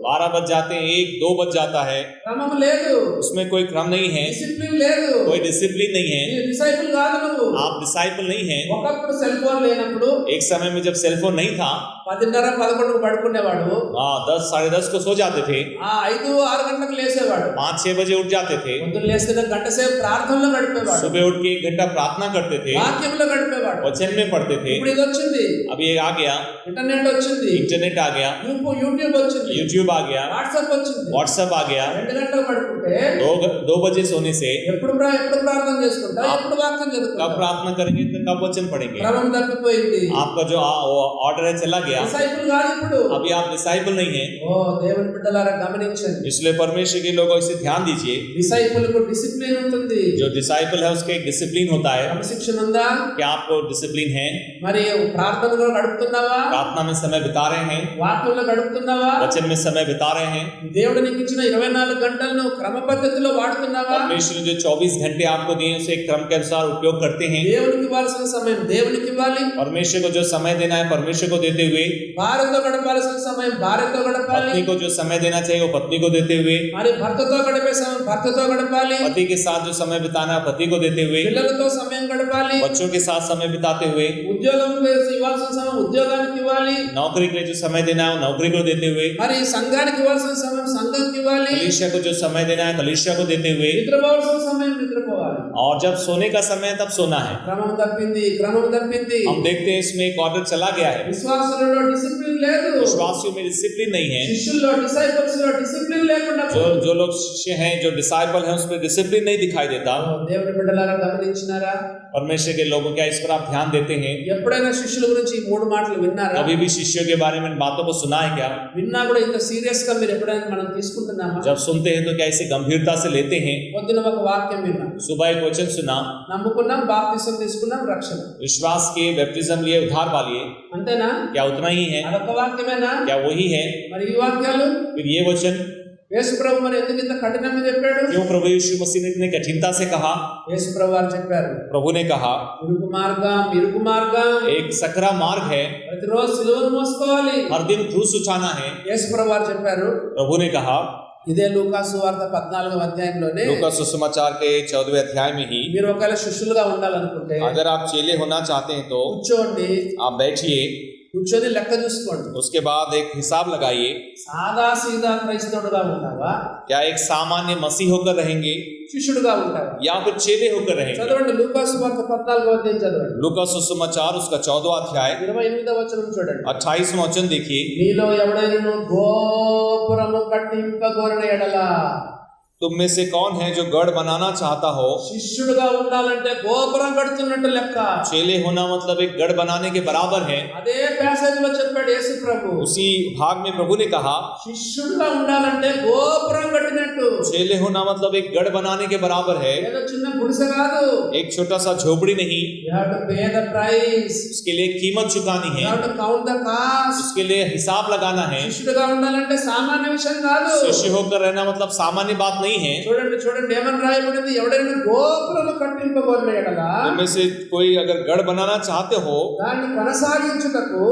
12 बज जाते हैं, 1, 2 बज जाता है, క్రమం లేదు, उसमें कोई क्रम नहीं है, డిసిప్లిన్ లేదు, कोई डिसिप्लिन नहीं है। డిసైపుల్ కాదు నువ్వు. आप डिसाइपल नहीं हैं। ఒకప్పుడు సెల్ ఫోన్ లేనప్పుడు एक समय में जब सेलफोन नहीं था, 10:30, 11 పడుకునేవాడు. 10, साढ़े 10 को सो जाते थे, 5, 6 గంటలకు లేసేవాడు. 5, 6 बजे उठ जाते थे, పొద్దున్న లేస్తే గంట సేపు ప్రార్థనలో గడిపేవాడు, सुबह उठ के 1 घंटा प्रार्थना करते थे, వాక్యంలో గడిపేవాడు. वचन में पढ़ते थे। ఇప్పుడు ఇది వచ్చింది, अभी ये आ गया, ఇంటర్నెట్ వచ్చింది, इंटरनेट आ गया, యూట్యూబ్ వచ్చింది, यूट्यूब आ गया, వాట్సాప్ వచ్చింది. व्हाट्सएप आ गया। 2 గంటలు పడుకుంటే 2 बजे सोने से ఎప్పుడు ప్రార్థన చేసుకుంటా, ఎప్పుడు వాక్యం कब చదువుకుంటా? प्रार्थना करेंगे तो कब वचन पढ़ेंगे? క్రమం తప్పిపోయింది. आपका जो ऑर्डर है चला गया, డిసైపుల్ కాదు ఇప్పుడు. अभी आप डिसाइपल नहीं है। ఓ దేవుని బిడ్డలారా గమనించండి. इसलिए परमेश्वर के लोगों इसे ध्यान दीजिए। డిసైపుల్కు డిసిప్లిన్ ఉంటుంది. जो डिसाइपल है उसका एक डिसिप्लिन होता है। క్రమశిక్షణ ఉందా? क्या आपको डिसिप्लिन है? మరి ప్రార్థనలో గడుపుతున్నావా? प्रार्थना में समय बिता रहे हैं, వాక్యంలో గడుపుతున్నావా? वचन में समय समय बिता रहे हैं? దేవుడు నీకు ఇచ్చిన 24 గంటలను నువ్వు క్రమ పద్ధతిలో వాడుతున్నావా? परमेश्वर ने जो 24 घंटे आपको दिए उसे एक क्रम के अनुसार उपयोग करते हैं? దేవునికి ఇవ్వాల్సిన సమయం దేవునికి ఇవ్వాలి, परमेश्वर को जो समय देना है परमेश्वर को देते हुए, భార్యతో గడపాల్సిన సమయం భార్యతో గడపాలి, पत्नी को जो समय देना चाहिए वो पत्नी को देते हुए, మరి భర్తతో గడిపే సమయం భర్తతో గడపాలి, पति के साथ जो समय बिताना है पति को देते हुए, పిల్లలతో సమయం గడపాలి, बच्चों के साथ समय बिताते हुए, ఉద్యోగం ఇవ్వాల్సిన సమయం ఉద్యోగానికి ఇవ్వాలి, नौकरी के लिए जो समय देना है वो नौकरी को देते हुए, మరి సంఘానికి ఇవ్వాల్సిన సమయం సంఘానికి ఇవ్వాలి, कलीसिया को जो समय देना है कलीसिया को देते हुए, నిద్రపోవాల్సిన సమయం నిద్రపోవాలి. और जब सोने का समय है तब सोना है. క్రమం తప్పింది. हम देखते हैं इसमें एक ऑर्डर चला गया है. విశ్వాసులలో డిసిప్లిన్ లేదు, विश्वासियों में डिसिप्लिन नहीं है. శిష్యుల్లో డిసైపుల్స్ లో డిసిప్లిన్ లేకుండా जो लोग शिष्य हैं जो डिसाइपल हैं उसमें डिसिप्लिन नहीं दिखाई देता. దేవుని బిడ్డలారా గమనించినారా? परमेश्वर के लोगों क्या इस पर आप ध्यान देते हैं? ఎప్పుడైనా శిష్యుల గురించి ఈ మూడు మాటలు విన్నారా? कभी भी शिष्यों के बारे में इन बातों को सुना है क्या? విన్నా కూడా ఇంత సీరియస్ గా మీరు ఎప్పుడైనా మనం తీసుకుంటున్నామా? जब सुनते हैं तो क्या इसे गंभीरता से लेते हैं? పొద్దున ఒక వాక్యం విన్నాం, सुबह एक वचन सुना, నమ్ముకున్నాం, బాప్తిసం తీసుకున్నాం, రక్షణ. विश्वास किए, बैप्टिज्म लिए, उद्धार पा लिए. అంతేనా? क्या उतना ही है? అదొక వాక్యమేనా? क्या वही है? మరి ఈ వాక్యాలు फिर ये वचन యేసు ప్రభు మరి ఎందుకు ఇంత కఠినంగా చెప్పాడు? क्यों प्रभु यीशु मसीह ने इतने कठिनता से कहा? యేసు ప్రభు వారు చెప్పారు, प्रभु ने कहा ఇరుకు మార్గం एक सकरा मार्ग है, ప్రతిరోజు సిలువను మోసుకోవాలి. हर दिन क्रूस उठाना है. యేసు ప్రభు వారు చెప్పారు. प्रभु ने कहा ఇదే లూకా సువార్త 14వ అధ్యాయంలోనే लूका सुसमाचार के 14वें अध्याय में ही, మీరు ఒకవేళ శిష్యులుగా ఉండాలనుకుంటే अगर आप चेले होना चाहते हैं तो కూర్చోండి, आप बैठिए, కూర్చొని లెక్క చూసుకోండి. उसके बाद एक हिसाब लगाइए. సాదా సీదా క్రైస్తవుడుగా ఉంటావా, क्या एक सामान्य मसीह होकर रहेंगे శిష్యుడుగా ఉంటావా? या फिर चेले होकर रहेंगे? చదవండి, లూకా సువార్త 14వ అధ్యాయం చదవండి. लूका सुसमाचार उसका 14वां अध्याय 28వ వచనం చూడండి. 28वां वचन देखिए. మీలో ఎవడైనా గోపురము కట్టింపగోరిన ఎడల, तुम में से कौन है जो गढ़ बनाना चाहता हो? శిష్యుడుగా ఉండాలంటే గోపురం కడుతున్నట్టు లెక్క. चेले होना मतलब एक गढ़ बनाने के बराबर है. అదే ప్యాసేజ్ లో చెప్పాడు యేసు ప్రభు. उसी भाग में प्रभु ने कहा శిష్యుడుగా ఉండాలంటే గోపురం కట్టినట్టు. चेले होना मतलब एक गढ़ बनाने के बराबर है. ఏదో చిన్న గుడిసె కాదు. एक छोटा सा झोपड़ी नहीं, You have to pay the price. उसके लिए कीमत चुकानी You है, have to count the cost. उसके लिए हिसाब लगाना है. శిష్యుడుగా ఉండాలంటే సామాన్య విషయం కాదు. शिष्य होकर रहना मतलब सामान्य बात नहीं है. చూడండి చూడండి ఏమని రాయబడింది, ఎవడైనా గోపురము కట్టింపగోరిన ఎడల उनमें से कोई अगर गढ़ बनाना चाहते हो, దాన్ని కొనసాగించుటకు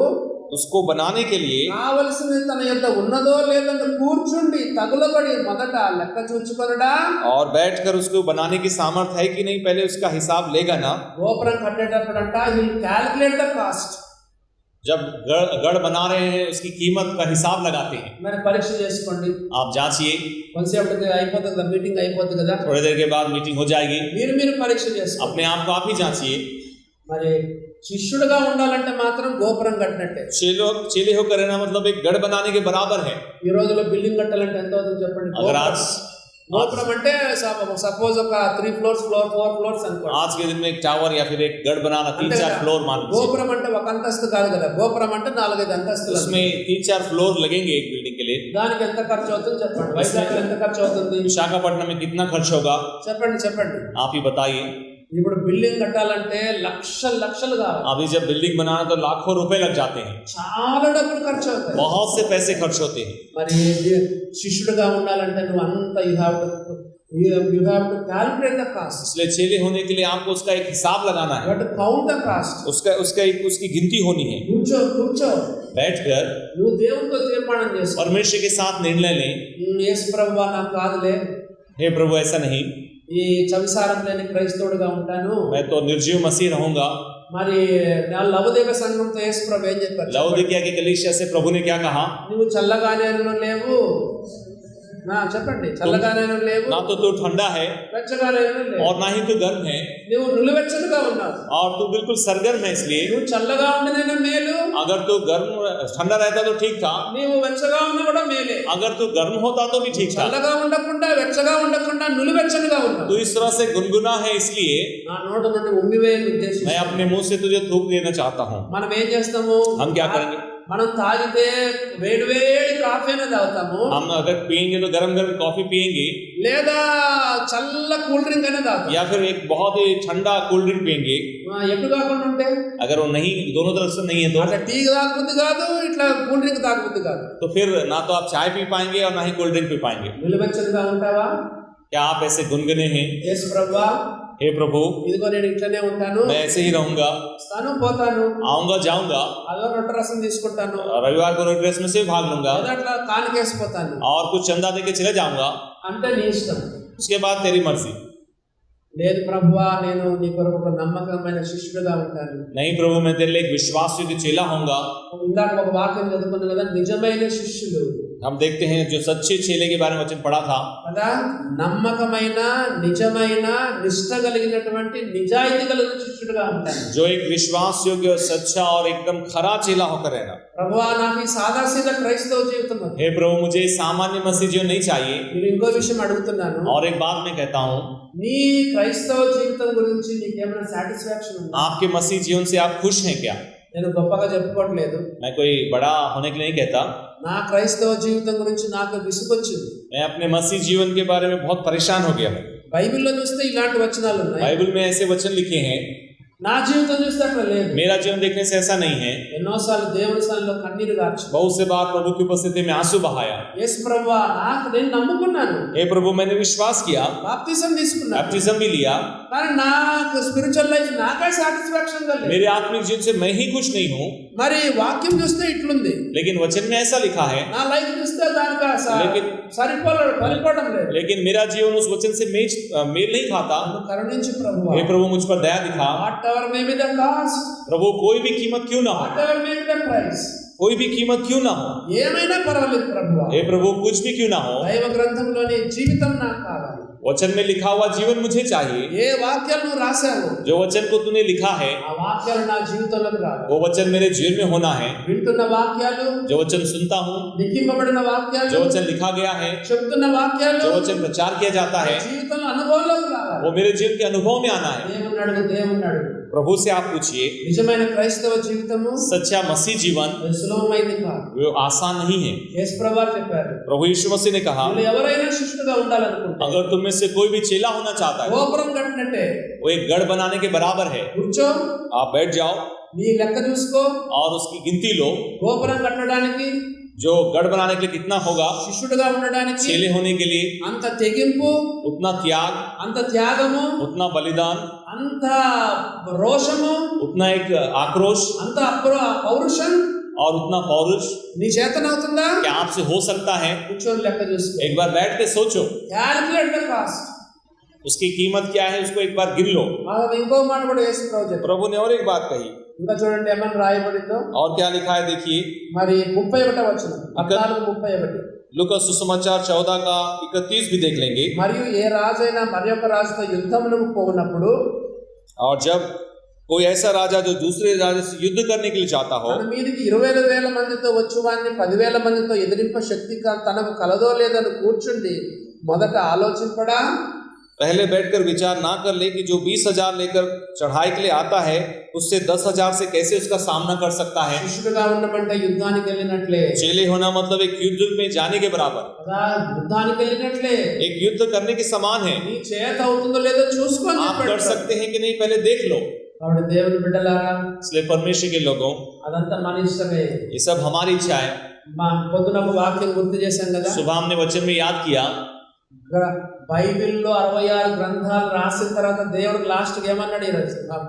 उसको बनाने के लिए కావలసింది తన యొద్ద ఉన్నదో లేదంటే కూర్చుండి తగులబడి మొదట లెక్క చూచుకొనడా. और बैठकर उसको बनाने की सामर्थ्य है कि नहीं पहले उसका हिसाब लेगा ना. గోపురం కట్టేటప్పుడంట he will calculate the cost. जब गढ़ बना रहे हैं उसकी कीमत का हिसाब लगाते हैं. మరి పరీక్ష చేసుకోండి. आप जांचिए, కొంతసేపటికి అయిపోతుంది కదా, మీటింగ్ అయిపోతుంది కదా, थोड़ी देर के बाद मीटिंग हो जाएगी. మీరు పరీక్ష చేసుకోండి. अपने आप को आप ही जांचिए. మరి శిష్యుడుగా ఉండాలంటే మాత్రం గోపురం కట్టినట్టే. चेले होकर रहना मतलब एक गढ़ बनाने के बराबर है. ఈ రోజుల్లో బిల్డింగ్ కట్టాలంటే ఎంత అవుతుంది చెప్పండి? अगर आज గోపురం అంటే సపోజ్ ఒక 3 floors 4 floors అనుకోండి. आज के दिन में एक टावर या फिर एक गढ़ बनाना 3-4 फ्लोर मान लीजिए. గోపురం అంటే ఒక అంతస్తు కాదు కదా, గోపురం అంటే 4-5 అంతస్తులు. उसमें 3-4 फ्लोर लगेंगे एक बिल्डिंग के लिए. దానికి ఎంత ఖర్చు అవుతుంది చెప్పండి? వైజాగ్లో ఎంత ఖర్చు అవుతుంది विशाखापट्टनम में कितना खर्च होगा? చెప్పండి. आप ही बताइए. ఇప్పుడు బిల్డింగ్ కట్టాలంటే లక్షలు కావాలి. अभी जब बिल्डिंग बनाना तो लाखों रुपए लग जाते हैं, చాలా డబ్బులు ఖర్చు అవుతాయి. बहुत से पैसे खर्च होते हैं. మరి శిష్యుడుగా ఉండాలంటే నువ్వు అంత you have to calculate the cost. इसलिए चेले होने के लिए आपको उसका एक हिसाब लगाना యు है, have to count the cost. उसकी गिनती होनी है. కూర్చో बैठकर నువ్వు దేవునితో తీర్మానం చేసుకో. परमेश्वर के साथ निर्णय लें. యేసు ప్రభువా నాకు కాదులే, हे प्रभु ऐसा नहीं, ఈ చవిసారం లేని క్రైస్తవుడుగా ఉంటాను. मैं तो निर्जीव मसीह रहूंगा. మరి నా లవదేవ సంఘంతో యేసు ప్రభు ఏం చెప్పారు? लवोदिकिया के कलीसिया से प्रभु ने क्या कहा? నువ్వు చల్లగానే లేవు. చెప్పండి, చల్లగానే లేవు, ना तो तू ठंडा है వెచ్చగానే లేవు, और ना ही तू गर्म है, నువ్వు నులివెచ్చగా ఉన్నావు. और तू बिल्कुल सरगर्म है. इसलिए నువ్వు చల్లగా ఉండేనే మేలు, अगर तू गर्म ठंडा रहता तो ठीक था, నీవు వెచ్చగా ఉన్నా కూడా మేలే. अगर तू गर्म होता तो भी ठीक था. చల్లగా ఉండకుండా వెచ్చగా ఉండకుండా నులివెచ్చగా ఉన్నావు. तू इस तरह से गुनगुना है, इसलिए నా నోట నుండి ఉమ్మివేయని ఉద్దేశం. मैं अपने मुंह से तुझे थूक देना चाहता हूँ. మనం ఏం చేస్తాము? हम क्या करेंगे? మనం తాగితే వేడివేడి కాఫీనే తాగుతాము, हम अगर पियेंगे तो गरम गरम कॉफी पियेंगे లేదా చల్ల కూల్ డ్రింక్ అయినా తాగుతాం. या फिर एक बहुत ही ठंडा कोल्ड ड्रिंक पियेंगे. ఎటు కాకుండా ఉంటే अगर वो नहीं, दोनों तरफ से नहीं है तो అట్లా టీ తాగబుద్ది కాదు, ఇట్లా కూల్ డ్రింక్ తాగబుద్ది కాదు. फिर ना तो आप चाय पी पाएंगे और ना ही कोल्ड ड्रिंक पी पाएंगे. నిలబెచ్చగా ఉంటావా? क्या आप ऐसे गुनगुने हैं? యేసు ప్రభువా, हे प्रभु, ఇదిగో నేను ఇట్లనే ఉంటాను, मैं ऐसे ही रहूंगा, వస్తాను పోతాను, आऊंगा जाऊंगा, అదో రొట్టె రసం తీసుకుంటాను, रविवार को रोड रेस में से भाग लूंगा లేదా అట్లా కానికేసిపోతాను और कुछ चंदा देके चले जाऊंगा. అంటే నీ ఇష్టం. उसके बाद तेरी मर्जी. లేదు ప్రభువా, నేను నీ కొరకు ఒక నమ్మకమైన శిష్యుడిగా ఉంటాను. नहीं प्रभु, मैं तेरे लिए एक विश्वासयोग्य चेला होऊंगा. ఇందాక ఒక వాక్యం చదువుకున్నాం కదా, నిజమైన శిష్యులు हम देखते हैं जो सच्चे चेले के बारे में वचन पढ़ा था, కదా, నమ్మకమైన నిజమైన నిష్ఠ కలిగినటువంటి నిజాయితీ కలిగిన శిష్యుడిగా ఉంటాను. जो एक विश्वास योग्य और सच्चा और एकदम खरा चेला होकर रहना. ప్రభువా, నాకు ఈ సాదాసీదా క్రైస్తవ జీవితం వద్దు. हे प्रभु, मुझे सामान्य मसीह जीवन नहीं चाहिए. నేను ఇంకో విషయం అడుగుతున్నాను, और एक बात मैं कहता हूँ, నీ క్రైస్తవ జీవితం గురించి నీకేమైనా సాటిస్ఫాక్షన్ ఉందా? आपके मसीह जीवन से आप खुश हैं क्या? నేను గొప్పగా చెప్పుకోవట్లేదు, मैं कोई बड़ा होने के लिए नहीं कहता. నా క్రైస్తవ జీవితం గురించి నాకు విసుగొచ్చింది. मैं अपने मसीह जीवन के बारे में बहुत परेशान हो गया हूँ. బైబిల్లో చూస్తే ఇలాంటి వచనాలు ఉన్నాయి, बाइबल में ऐसे वचन लिखे हैं. నా జీవితం చూస్తే అట్లా లేదు. मेरा जीवन देखने से ऐसा नहीं है. ఎన్నోసార్లు దేవుని సన్నిధిలో కన్నీరు గార్చు, बहुत से बार प्रभु की उपस्थिति में आंसू बहाया. యేసు ప్రభువా, నేను నమ్ముకున్నాను, हे प्रभु, मैंने विश्वास किया, బాప్తిసం తీసుకున్నాను, बैप्टिज्म भी लिया, కానీ నాకు స్పిరిచువల్ లైఫ్ నాకే సాటిస్ఫాక్షన్ గా లేదు. मेरे आत्मिक जीवन से मैं ही खुश नहीं हूँ. మరి వాక్యం చూస్తే ఇట్లుంది, लेकिन वचन में ऐसा लिखा है, నా లైఫ్ చూస్తే దానికి लेकिन- సరిపోవడం లేదు. लेकिन मेरा जीवन उस वचन से मेल नहीं खाता. నన్ను కరుణించు ప్రభువా. हे प्रभु, मुझ पर दया दिखा. Whatever may be the cost, प्रभु, कोई भी कीमत क्यों ना हो, whatever may be the price, कोई भी कीमत क्यों ना हो, ఏమైనా పర్వాలేదు ప్రభువా, हे प्रभु, कुछ भी क्यों ना हो, దైవ గ్రంథంలోని జీవితం నాకు కావాలి. वचन में लिखा हुआ जीवन मुझे चाहिए. ఏ వాక్యాలు నువ్వు రాశావు, जो वचन को तूने लिखा है, ఆ వాక్యాలు నా జీవితంలోకి రావాలి. वो वचन मेरे जीवन में होना है. వింటున్న వాక్యాలు, जो वचन सुनता हूँ, లిఖింపబడిన जो వాక్యాలు, वचन लिखा गया है, చెప్తున్న వాక్యాలు जो वचन प्रचार किया जाता है, జీవితంలో అనుభవంలోకి రావాలి. वो मेरे जीवन के अनुभव में आना है. దేవుని అడుగు. प्रभु से आप पूछिए. నిజమైన క్రైస్తవ జీవితము सच्चा मसीह जीवन సులభమైంది కాదు. वो आसान नहीं है. యేసు ప్రభువు చెప్పారు, प्रभु यीशु मसीह ने कहा, మీరు ఎవరైనా శిష్యుడిగా ఉండాలనుకుంటే अगर तुम में से कोई भी चेला होना चाहता है, గోపురం కట్టినట్టే वो एक गढ़ बनाने के बराबर है. కూర్చో, आप बैठ जाओ నీ లెక్క చూసుకో, और उसकी गिनती लो. గోపురం కట్టడానికి, जो गढ़ बनाने के लिए कितना होगा, శిష్యుడిగా ఉండడానికి चेले होने के लिए అంత తెగింపు, उतना त्याग, అంత త్యాగము, उतना बलिदान, అంత రోషము, उतना एक आक्रोश అంత పౌరుషం और उतना पौरुष నీ చేతనవుతుందా? क्या आपसे हो सकता है? కూర్చొని లెక్క చూసుకో, एक बार बैठ के सोचो క్యాలిక్యులేట్ ద కాస్ట్. उसकी कीमत क्या है, उसको एक बार गिन लो. ఇంకో మాట కూడా యేసు ప్రభువు చెప్పారు. प्रभु ने और एक बात कही. ఇంకా చూడండి ఏమని రాయబడిందో, और क्या लिखा है देखिए. మరి 31 వచనం, 14:31. लूका सुसमाचार 14 का 31 भी देख लेंगे. మరియు ఏ రాజైనా మరి ఒక రాజుతో యుద్ధమునకు పోయినప్పుడు और जब कोई ऐसा राजा जो दूसरे राजा से युद्ध करने के लिए जाता हो, తన మీదకి 20,000 మందితో వచ్చువాన్ని 10,000 మందితో ఎదిరింప శక్తి తనకు కలదో లేదని కూర్చుండి మొదట ఆలోచింపడా? पहले बैठकर विचार ना कर ले कि जो 20,000 लेकर चढ़ाई के लिए आता है उससे 10,000 से कैसे उसका सामना कर सकता है. శిష్యుడిగా ఉండమంటే యుద్ధానికి వెళ్ళినట్లే चेले होना मतलब एक युद्ध में जाने के बराबर, కదా, యుద్ధానికి వెళ్ళినట్లే. एक युद्ध करने के समान है. నీ చేత అవుతుందో లేదో చూసుకొని आप कर सकते हैं कि नहीं, पहले देख लो. కాబట్టి దేవుని బిడ్డలారా, इसलिए परमेश्वर के लोगों, అదంతా మన ఇష్టమే. ये सब हमारी इच्छा है. మా పొద్దున ఒక వాక్యం గుర్తు చేశాం కదా, सुबह हमने वचन में याद किया, బైబిల్లో 66 గ్రంథాలు రాసిన తర్వాత దేవుడు లాస్ట్ కి ఏమన్నాడు?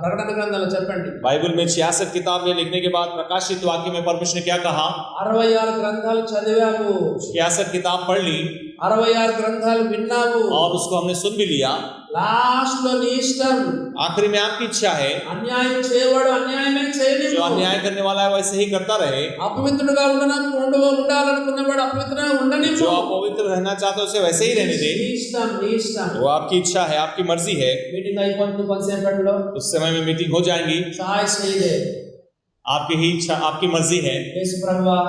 ప్రకటన గ్రంథంలో చెప్పండి. बाइबल में 66 किताबें लिखने के बाद प्रकाशित वाक्य में परमेश्वर ने क्या कहा? 66 గ్రంథాలు చదివావు, 66 किताब पढ़ ली 66 గ్రంథాలు విన్నావు, और उसको हमने सुन भी लिया. లాస్ట్ లో నీ ఇష్టం. आखिरी में आपकी इच्छा है, అన్యాయం చేయవాడు అన్యాయమే जो చేయలేవు. अन्याय करने वाला है वैसे ही करता रहे. అపవిత్రుడుగా ఉండాలనుకున్నవాడు అపవిత్రంగా ఉండనివ్వు. जो आप पवित्र रहना चाहते हो उसे वैसे ही रहने दे. నీ ఇష్టం, నీ ఇష్టం. वो आपकी इच्छा है, आपकी मर्जी है. మీటింగ్ అయిపోతుంది కొంతసేపట్లో, उस समय में मीटिंग हो जाएंगी. చాయిస్ నీదే. आपकी ही इच्छा, आपकी मर्जी है. యేసు ప్రభువా,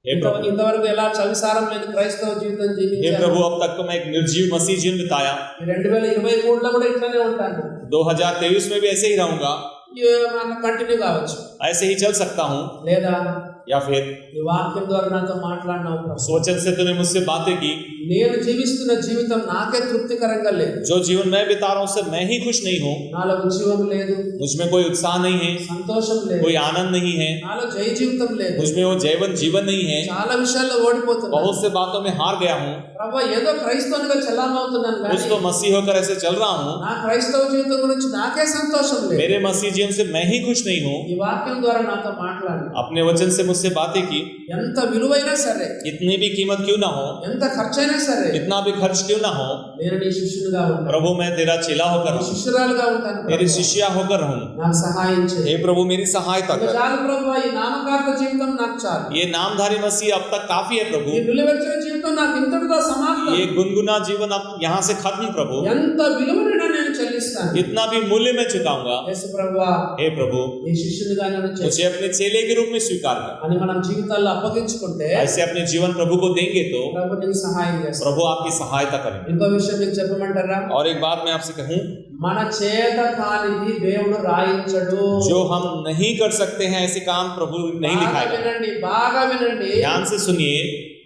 हे प्रभु, ఇంతవరకు ఎలా సంసారం లేని క్రైస్తవ జీవితం हे జీవించాను. प्रभु, अब तक तो मैं एक निर्जीव मसीह जीवन बिताया. 2023లో కూడా ఇట్లానే ఉంటాను. 2023 में भी ऐसे ही रहूंगा. కంటిన్యూ కావచ్చు, ऐसे ही चल सकता हूँ, లేదా या फिर ఈ వాక్యం ద్వారా నాతో మాట్లాడినావు ప్రభు, उस वचन से तूने मुझसे बातें की, నేను జీవిస్తున్న జీవితం నాకే తృప్తికరంగా లేదు, जो जीवन मैं बिता रहा हूँ उससे मैं ही खुश नहीं हूँ, నాలో ఉద్యోగం లేదు, मुझमें कोई उत्साह नहीं है, సంతోషం లేదు, कोई आनंद नहीं है, నాలో జయ జీవితం లేదు, मुझमें वो जीवन नहीं है, చాలా విషయాల్లో ఓడిపోతున్నా बहुत से बातों में हार गया हूँ, ప్రభు. ఏదో క్రైస్తవునిగా చలామవుతున్నాను कुछ కానీ तो मसीह होकर ऐसे चल रहा हूँ, నా క్రైస్తవ జీవితం గురించి నాకే సంతోషం లేదు. मेरे मसीह जीवन से मैं ही खुश नहीं हूँ. ఈ వాక్యం ద్వారా నాతో మాట్లాడు. अपने वचन से मुझसे बातें की, ఎంత విలువైనా సరే, इतनी भी कीमत क्यों ना हो, ఎంత ఖర్చైనా సరే, इतना भी खर्च क्यों ना हो, నేను నీ శిష్యునిగా ఉంటాను, प्रभु मैं तेरा चेला होकर నీ रहूं, శిష్యురాలుగా ఉంటాను, तेरी शिष्या होकर रहूं. నాకు సహాయం చేయి. हे प्रभु मेरी सहायता ఇక कर. చాలు ప్రభు, ఈ నామకార్థ జీవితం నాకు చాలు, ये नामधारी मसीह अब तक काफी है प्रभु. ఈ నిలువెచ్చని జీవితం నాకు ఇంతటితో సమాప్తం. ये गुनगुना जीवन अब यहाँ से खत्म प्रभु. ఎంత విలువైనా నేను చెల్లిస్తాను. इतना भी मूल्य मैं चुकाऊंगा. యేసు ప్రభువా, हे प्रभु నీ శిష్యునిగా నన్ను చేయి मुझे अपने चेले के रूप में स्वीकार कर. అని మనం జీవితాల్లో అప్పగించుకుంటే ऐसे अपने जीवन प्रभु को देंगे तो ప్రభు నీకు సహాయం చేస్తాడు. प्रभु आपकी सहायता करेंगे. ఇంకో విషయం మీకు చెప్పమంటారా? और एक बात मैं आपसे कहूँ, మన చేత కానిది దేవుడు రాయించడు. जो हम नहीं कर सकते हैं ऐसे काम प्रभु नहीं दिखाएगा. వినండి, బాగా వినండి, ध्यान से सुनिए.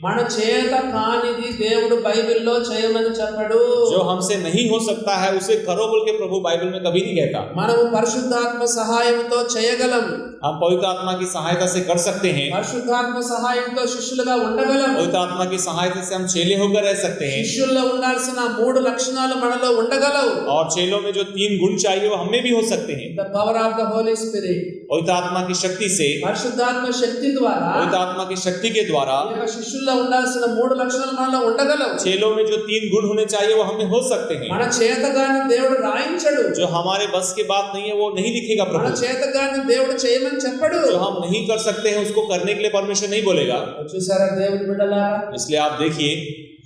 మన చేత కానిది దేవుడు బైబిల్లో చేయమని చెప్పడు. जो हमसे नहीं हो सकता है उसे करो बोल के प्रभु बाइबल में कभी नहीं कहता. మనము పరిశుద్ధాత్మ సహాయంతో చేయగలం. हम पवित्र आत्मा की सहायता से कर सकते हैं. పరిశుద్ధాత్మ సహాయంతో శిష్యులుగా ఉండగలం. पवित्र आत्मा की सहायता से हम चेले होकर रह सकते हैं. శిష్యుల్లో ఉండాల్సిన 3 లక్షణాలు మనలో ఉండగలవు. और चेलों में जो 3 गुण चाहिए वो हमें भी हो सकते हैं. The power of the Holy Spirit, पवित्र आत्मा की शक्ति से, పరిశుద్ధాత్మ శక్తి ద్వారా पवित्र आत्मा की शक्ति के द्वारा ఈ యొక్క శిష్యుల్లో ఉండాల్సిన 3 లక్షణాలు మనలో ఉండగలవు. चेलों में जो 3 गुण होने चाहिए वो हमें हो सकते हैं. మన చేతగాని దేవుడు రాయించడు. जो हमारे बस की बात नहीं है वो नहीं लिखेगा మన प्रभु. చేతగాని దేవుడు చేయమని చెప్పడు. जो हम नहीं कर सकते हैं उसको करने के लिए परमेश्वर नहीं बोलेगा. చూసారా దేవుని బిడ్డలారా, इसलिए आप देखिए,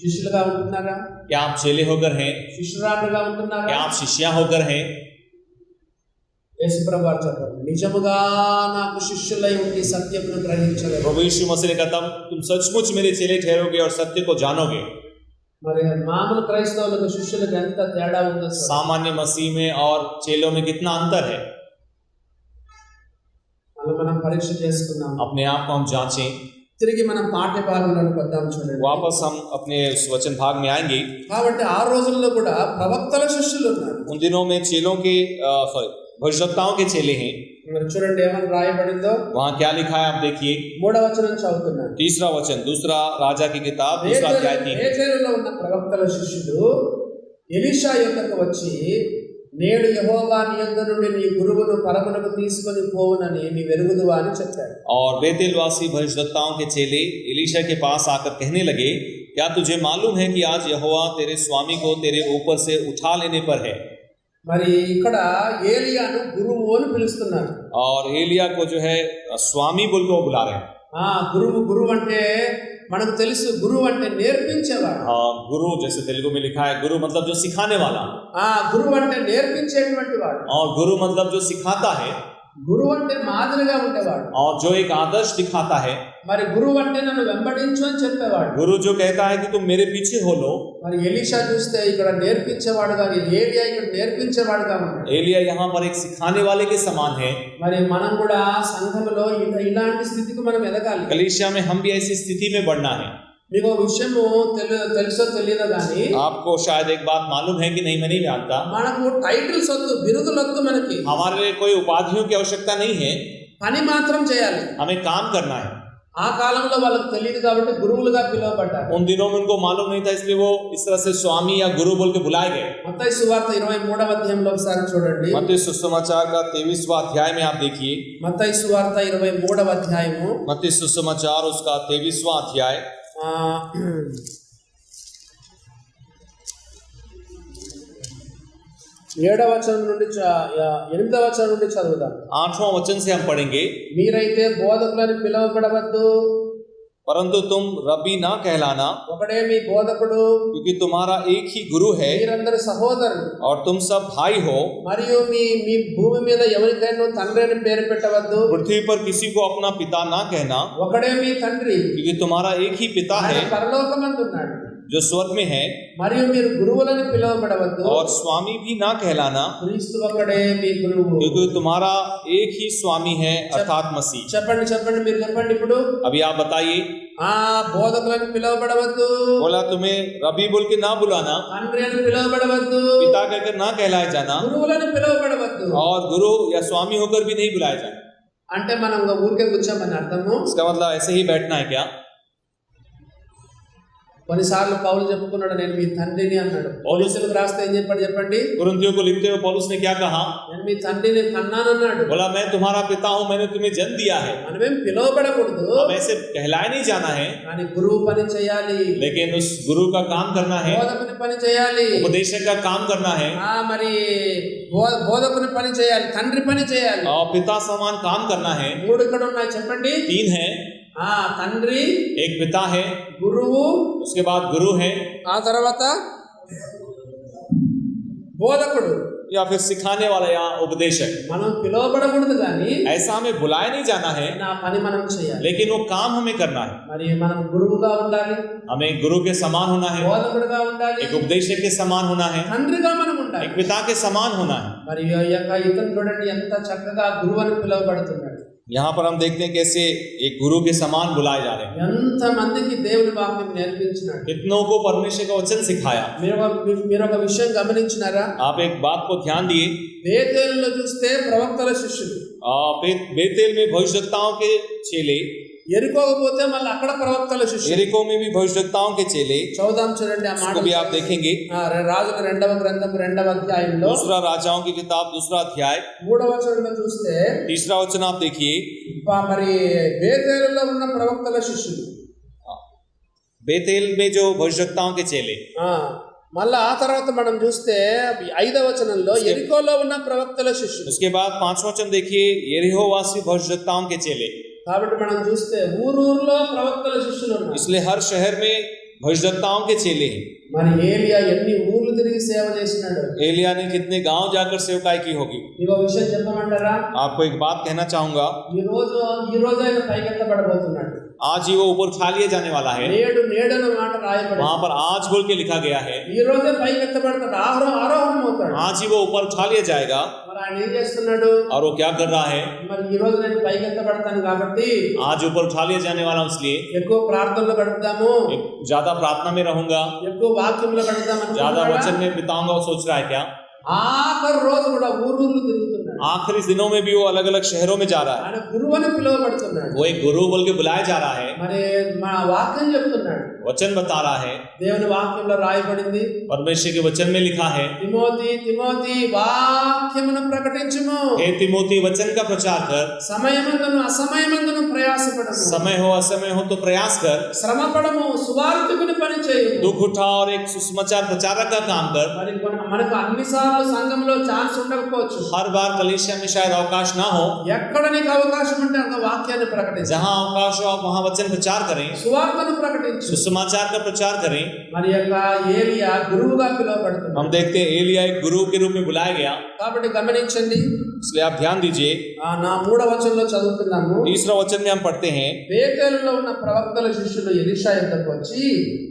శిష్యులుగా ఉంటున్నారా? क्या आप चेले होकर हैं, శిష్యురాలుగా ఉంటున్నారా? क्या आप शिष्या होकर हैं. యేసు ప్రభువు చెప్పారు, నిజముగా నాకు శిష్యులై ఉండి సత్యమును గ్రహించగలరు. प्रभु यीशु मसीह ने कहा तुम सचमुच मेरे चेले ठहरोगे और सत्य को जानोगे. మరి మామూలు క్రైస్తవులకు శిష్యులకు ఎంత తేడా ఉందో చూడండి. सामान्य मसीह में और चेलों में कितना अंतर है. మనం పరీక్ష చేసుకుందాం. अपने आप को हम जांचें. తిరిగి మనం పాఠ్య భాగంలోకి వద్దాం చూడండి. वापस हम अपने उस वचन भाग में आएंगे. కాబట్టి ఆ రోజుల్లో కూడా ప్రవక్తల శిష్యులు ఉన్నారు. उन दिनों में चेलों के भविष्यवक्ताओं के चेले हैं. మరి చూడండి ఏమని రాయబడిందో. वहाँ क्या लिखा है आप देखिए. 3వ వచనం చదువుతున్నాను. 3रा वचन, दूसरा राजा की किताब 2रा अध्याय 3. బేతేలులో ఉన్న ప్రవక్తల శిష్యులు ఎలీషా యొద్దకు వచ్చి, నేడు యెహోవా నీ యొద్ద నుండి నీ గురువును పరమునకు తీసుకొని పోవునని నీ వెరుగుదువా అని చెప్పారు. और बेतेलवासी भविष्यवक्ताओं के चेले एलीशा के पास आकर कहने लगे, क्या तुझे मालूम है कि आज यहोवा तेरे स्वामी को तेरे ऊपर से उठा लेने पर है. మరి ఇక్కడ ఏలియాను గురువు అని పిలుస్తున్నారు. और एलिया को जो है स्वामी बोल के वो बुला रहे हैं. గురువు అంటే మనకు తెలుసు, గురువు అంటే నేర్పించేవాడు. गुरु जैसे तेलुगु में लिखा है, गुरु मतलब जो सिखाने वाला. గురువు అంటే నేర్పించేటువంటి వాడు. और गुरु मतलब जो सिखाता है. గురువు అంటే మాదిరిగా ఉండేవాడు. और जो एक आदर्श दिखाता है. మరి గురువు అంటే నన్ను వెంబడించు అని చెప్పేవాడు. गुरु जो कहता है कि तुम मेरे पीछे हो लो. మరి ఎలీషా చూస్తే ఇక్కడ నేర్పించేవాడుగా, ఏలియా ఇక్కడ నేర్పించేవాడుగా ఉన్నాడు. एलिया यहाँ पर एक सिखाने वाले के समान है. మరి మనం కూడా సంఘంలో ఇలాంటి స్థితికి మనం ఎదగాలి. कलीसिया में हम भी ऐसी स्थिति में बढ़ना है. మీకు ఒక విషయము తెలుసో తెలియదో కానీ, आपको शायद एक बात मालूम है कि नहीं, मैं नहीं जानता. మనకు టైటిల్స్ వద్దు, బిరుదులు వద్దు. మనకి हमारे लिए कोई उपाधियों की आवश्यकता नहीं है. పని మాత్రం చేయాలి. हमें काम करना है. ఆ కాలంలో వాళ్ళకి తెలియదు కాబట్టి గురువులుగా పిలువబడ్డారు. उन दिनों में उनको मालूम नहीं था, इसलिए वो इस तरह से स्वामी या गुरु बोल के बुलाए गए. మత్తయి సువార్త 23వ అధ్యాయంలో ఒకసారి చూడండి. मत्ती सुसमाचार का 23वां अध्याय में आप देखिए. మత్తయి సువార్త 23వ అధ్యాయము, मत्ती सुसमाचार उसका 23वां अध्याय 7వ వచనం నుండి 8వ వచనం నుండి చదువుదాం. 8वां वचन से हम पढ़ेंगे. మీరైతే బోధకులని పిలువబడవద్దు, परंतु तुम रब्बी ना कहलाना, ఒకడే మీ బోధకుడు, क्योंकि तुम्हारा एक ही गुरु है మీరందరూ సహోదరులు. और तुम सब भाई हो. మరియు మీ భూమి మీద ఎవరికైనా తండ్రి అని పేరు పెట్టవద్దు. पृथ्वी पर किसी को अपना पिता ना कहना, ఒకడే మీ తండ్రి, क्योंकि तुम्हारा एक ही पिता ఆయన है. పరలోకమందున్నాడు. जो स्वर्ग में है, మరియు మీరు గురువులని పిలువబడవద్దు, और स्वामी भी ना कहलाना, క్రీస్తు ఒక్కడే మీ గురువు. क्योंकि तुम्हारा एक ही स्वामी है अर्थात मसीह। చెప్పండి చెప్పండి, మీరు చెప్పండి ఇప్పుడు. अभी आप बताइए। బోధకులని పిలువబడవద్దు, बोला तुम्हें रबी बोल के ना बुलाना, తండ్రి అని పిలువబడవద్దు, पिता कहकर ना कहलाया जाना, గురువులని పిలువబడవద్దు. और गुरु या स्वामी होकर भी नहीं बुलाया जाना। అంటే మనం ఊరికే కూర్చోమని అర్థము. इसका मतलब ऐसे ही बैठना है क्या? కొన్నిసార్లు పౌలు చెప్పుకున్నాడు, నేను మీ తండ్రిని అన్నాడు. పౌలులకు రాస్తే ఏం చెప్పాడు చెప్పండి? कुरिन्थियों को लिखते हुए पौलुस ने क्या कहा? నేను మీ తండ్రిని కన్నానన్నాడు. बोला मैं तुम्हारा पिता हूं, मैंने तुम्हें जन्म दिया है। మనమేం పిలువబడకూడదు, अब ऐसे कहलाया नहीं जाना है, కానీ గురువు పని చేయాలి, लेकिन उस गुरु का काम करना है, బోధకుని పని చేయాలి, उपदेशक का काम करना है, మరి బోధకుని పని చేయాలి, తండ్రి పని చేయాలి. और पिता समान काम करना है। 3 ఇక్కడ ఉన్నాయి చెప్పండి. 3 है, తండ్రి, एक पिता है, గురువు, उसके बाद गुरु है, ఆ తర్వాత బోధకుడు या फिर सिखाने वाला या उपदेशक। మనం పిలువబడకూడదు కానీ ऐसा हमें बुलाया नहीं जाना है, నా పని మనం చేయాలి. लेकिन वो काम हमें करना है। మరి మనం గురువుగా ఉండాలి, हमें गुरु के समान होना है, బోధకుడుగా ఉండాలి, एक उपदेशक के समान होना है, తండ్రిగా మనం ఉండాలి. एक पिता के समान होना है। మరి ఇతను చూడండి ఎంత చక్కగా గురువు అని పిలువబడుతున్నాడు. यहाँ पर हम देखते हैं कैसे एक गुरु के समान बुलाए जा रहे हैं। ఎంత మందికి దేవుని వాక్యం నేర్పించినాడు, कितनों को परमेश्वर का वचन सिखाया। మీరు ఒక విషయం గమనించినారా? आप एक बात को ध्यान दिए, బేతేలులో చూస్తే ప్రవక్తల శిష్యులు, बेतेल में भविष्यवक्ताओं के चेले, ఎరికోకు పోతే మళ్ళీ అక్కడ ప్రవక్తల శిష్యులు. यरीको में भी भविष्यवक्ताओं के चेले। చౌదాం చూడండి ఆ మాట. इसको भी आप देखेंगे, రాజుల 2వ గ్రంథం 2వ అధ్యాయంలో दूसरा राजाओं की किताब 2रा अध्याय 3వ వచనంలో చూస్తే 3रा वचन आप देखिए। మరి బేతేలులో ఉన్న ప్రవక్తల శిష్యులు, बेतेल में जो भविष्यवक्ताओं के चेले, మళ్ళా ఆ తర్వాత మనం చూస్తే 5వ వచనంలో ఎరికోలో ఉన్న ప్రవక్తల శిష్యులు. उसके बाद 5वां वचन देखिए, यरीहोवासी भविष्यवक्ताओं के चेले। కాబట్టి మనం చూస్తే ఊరూరులో ప్రవక్తల శిష్యులు ఉన్నారు. इसलिए हर शहर में भविष्यवक्ताओं के चेले हैं। మరి ఏలియా ఎన్ని ఊర్లు తిరిగి సేవ చేసినాడు. एलिया ने कितने गांव जाकर सेवकाई की होगी। ఇంకో విషయం చెప్పమంటారా? आपको एक बात कहना चाहूंगा, ఈ రోజు ఆయన పైకెత్తబడబోతున్నాడు. आज ही वो ऊपर उठा लिया जाने वाला है। నేడన మాట రాయబడింది, वहां पर आज बोल के लिखा गया है। ఈ రోజే పైకెత్తబడతాడు, ఆరోహణం అవుతాడు. आज ही वो ऊपर उठा लिया जाएगा। మరి ఆయన ఏం చేస్తున్నాడు? और वो क्या कर रहा है? మరి ఈ రోజు నేను పైకెత్తబడతాను కాబట్టి आज ऊपर उठा लिया जाने वाला हूं, इसलिए ఎక్కువ ప్రార్థనలు గడుపుదాము, ज्यादा प्रार्थना में रहूंगा, ఎక్కువ వాక్యంలో గడుపుదాం, ज्यादा वचन में बिताऊंगा, वो सोच रहा है क्या? ఆఖరి రోజు కూడా ఊరూరు తిరుగుతున్నాడు. आखिरी दिनों में भी वो अलग अलग शहरों में जा रहा है। ఆయన గురువు అని పిలువబడుతున్నాడు. वो एक गुरु बोल के बुलाया जा रहा है, మరి మన వాక్యం చెప్తున్నాడు, वचन बता रहा है। దేవుని వాక్యంలో రాయబడింది, परमेश्वर के वचन में लिखा है, తిమోతి వాక్యమును ప్రకటించుము, हे तिमोथी वचन का प्रचार कर, సమయమందును అసమయమందును ప్రయాసపడము, समय हो असमय हो तो प्रयास कर, శ్రమపడము, సువార్తికుని పని చేయము. दुख उठा और एक सुसमाचार प्रचारक का काम कर। మరి మనకు అన్నిసార్లు సంఘంలో ఛాన్స్ ఉండకపోవచ్చు, हर बार कलीसिया में शायद अवकाश ना हो, ఎక్కడ నీకు అవకాశం ఉంటే అక్కడ వాక్యాన్ని ప్రకటించు, जहां अवकाश हो आप वहां वचन प्रचार करें, సువార్తను ప్రకటించు. सुसमाचार का प्रचार करें। మరి ఏలియా గురువుగా పిలువబడుతున్నాడు. हम देखते हैं एलिया एक गुरु के रूप में बुलाया गया। కాబట్టి గమనించండి, इसलिए आप ध्यान दीजिए, నా 3వ వచనంలో చదువుతున్నాము. 3रा वचन में हम पढ़ते हैं, బేతేలులో ఉన్న ప్రవక్తల శిష్యులు ఎలీషా యొద్దకు వచ్చి,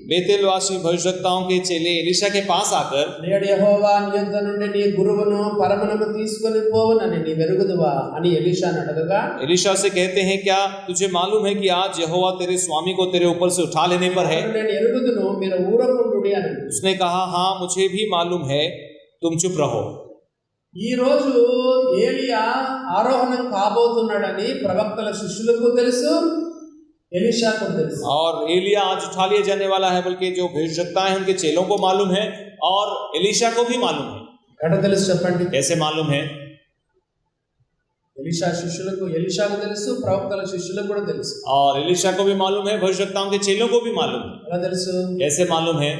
बेतेलवासी भविष्यवक्ताओं के चेले एलीशा के पास आकर, నేడు యెహోవా నీ యొద్ద నుండి నీ గురువును పరమునకు తీసుకొని పోవునని నీ వెరుగుదువా అని ఎలీషాను అడగగా, एलीशा से कहते हैं, क्या तुझे मालूम है कि आज यहोवा तेरे स्वामी को तेरे ऊपर से उठा लेने पर है? నేను ఎరుగుదును, మీరు ఊరకుండుడి అని. उसने कहा, हाँ मुझे भी मालूम है, तुम चुप रहो। ఈ రోజు ఏలియా ఆరోహణం కాబోతున్నాడని ప్రవక్తల శిష్యులకు తెలుసు, ఎలీషాకు తెలుసు. और एलिया आज उठा लिया जाने वाला है, बल्कि जो भविष्यवक्ता हैं उनके चेलों को मालूम है और एलीशा को भी मालूम है। ఎక్కడ తెలుసు చెప్పండి? कैसे मालूम है? ఎలీషాకు తెలుసు, ప్రవక్తల శిష్యులకు కూడా తెలుసు. और एलीशा को भी मालूम है, भविष्यवक्ताओं के चेलों को भी मालूम है। ఎలా తెలుసు? कैसे मालूम है?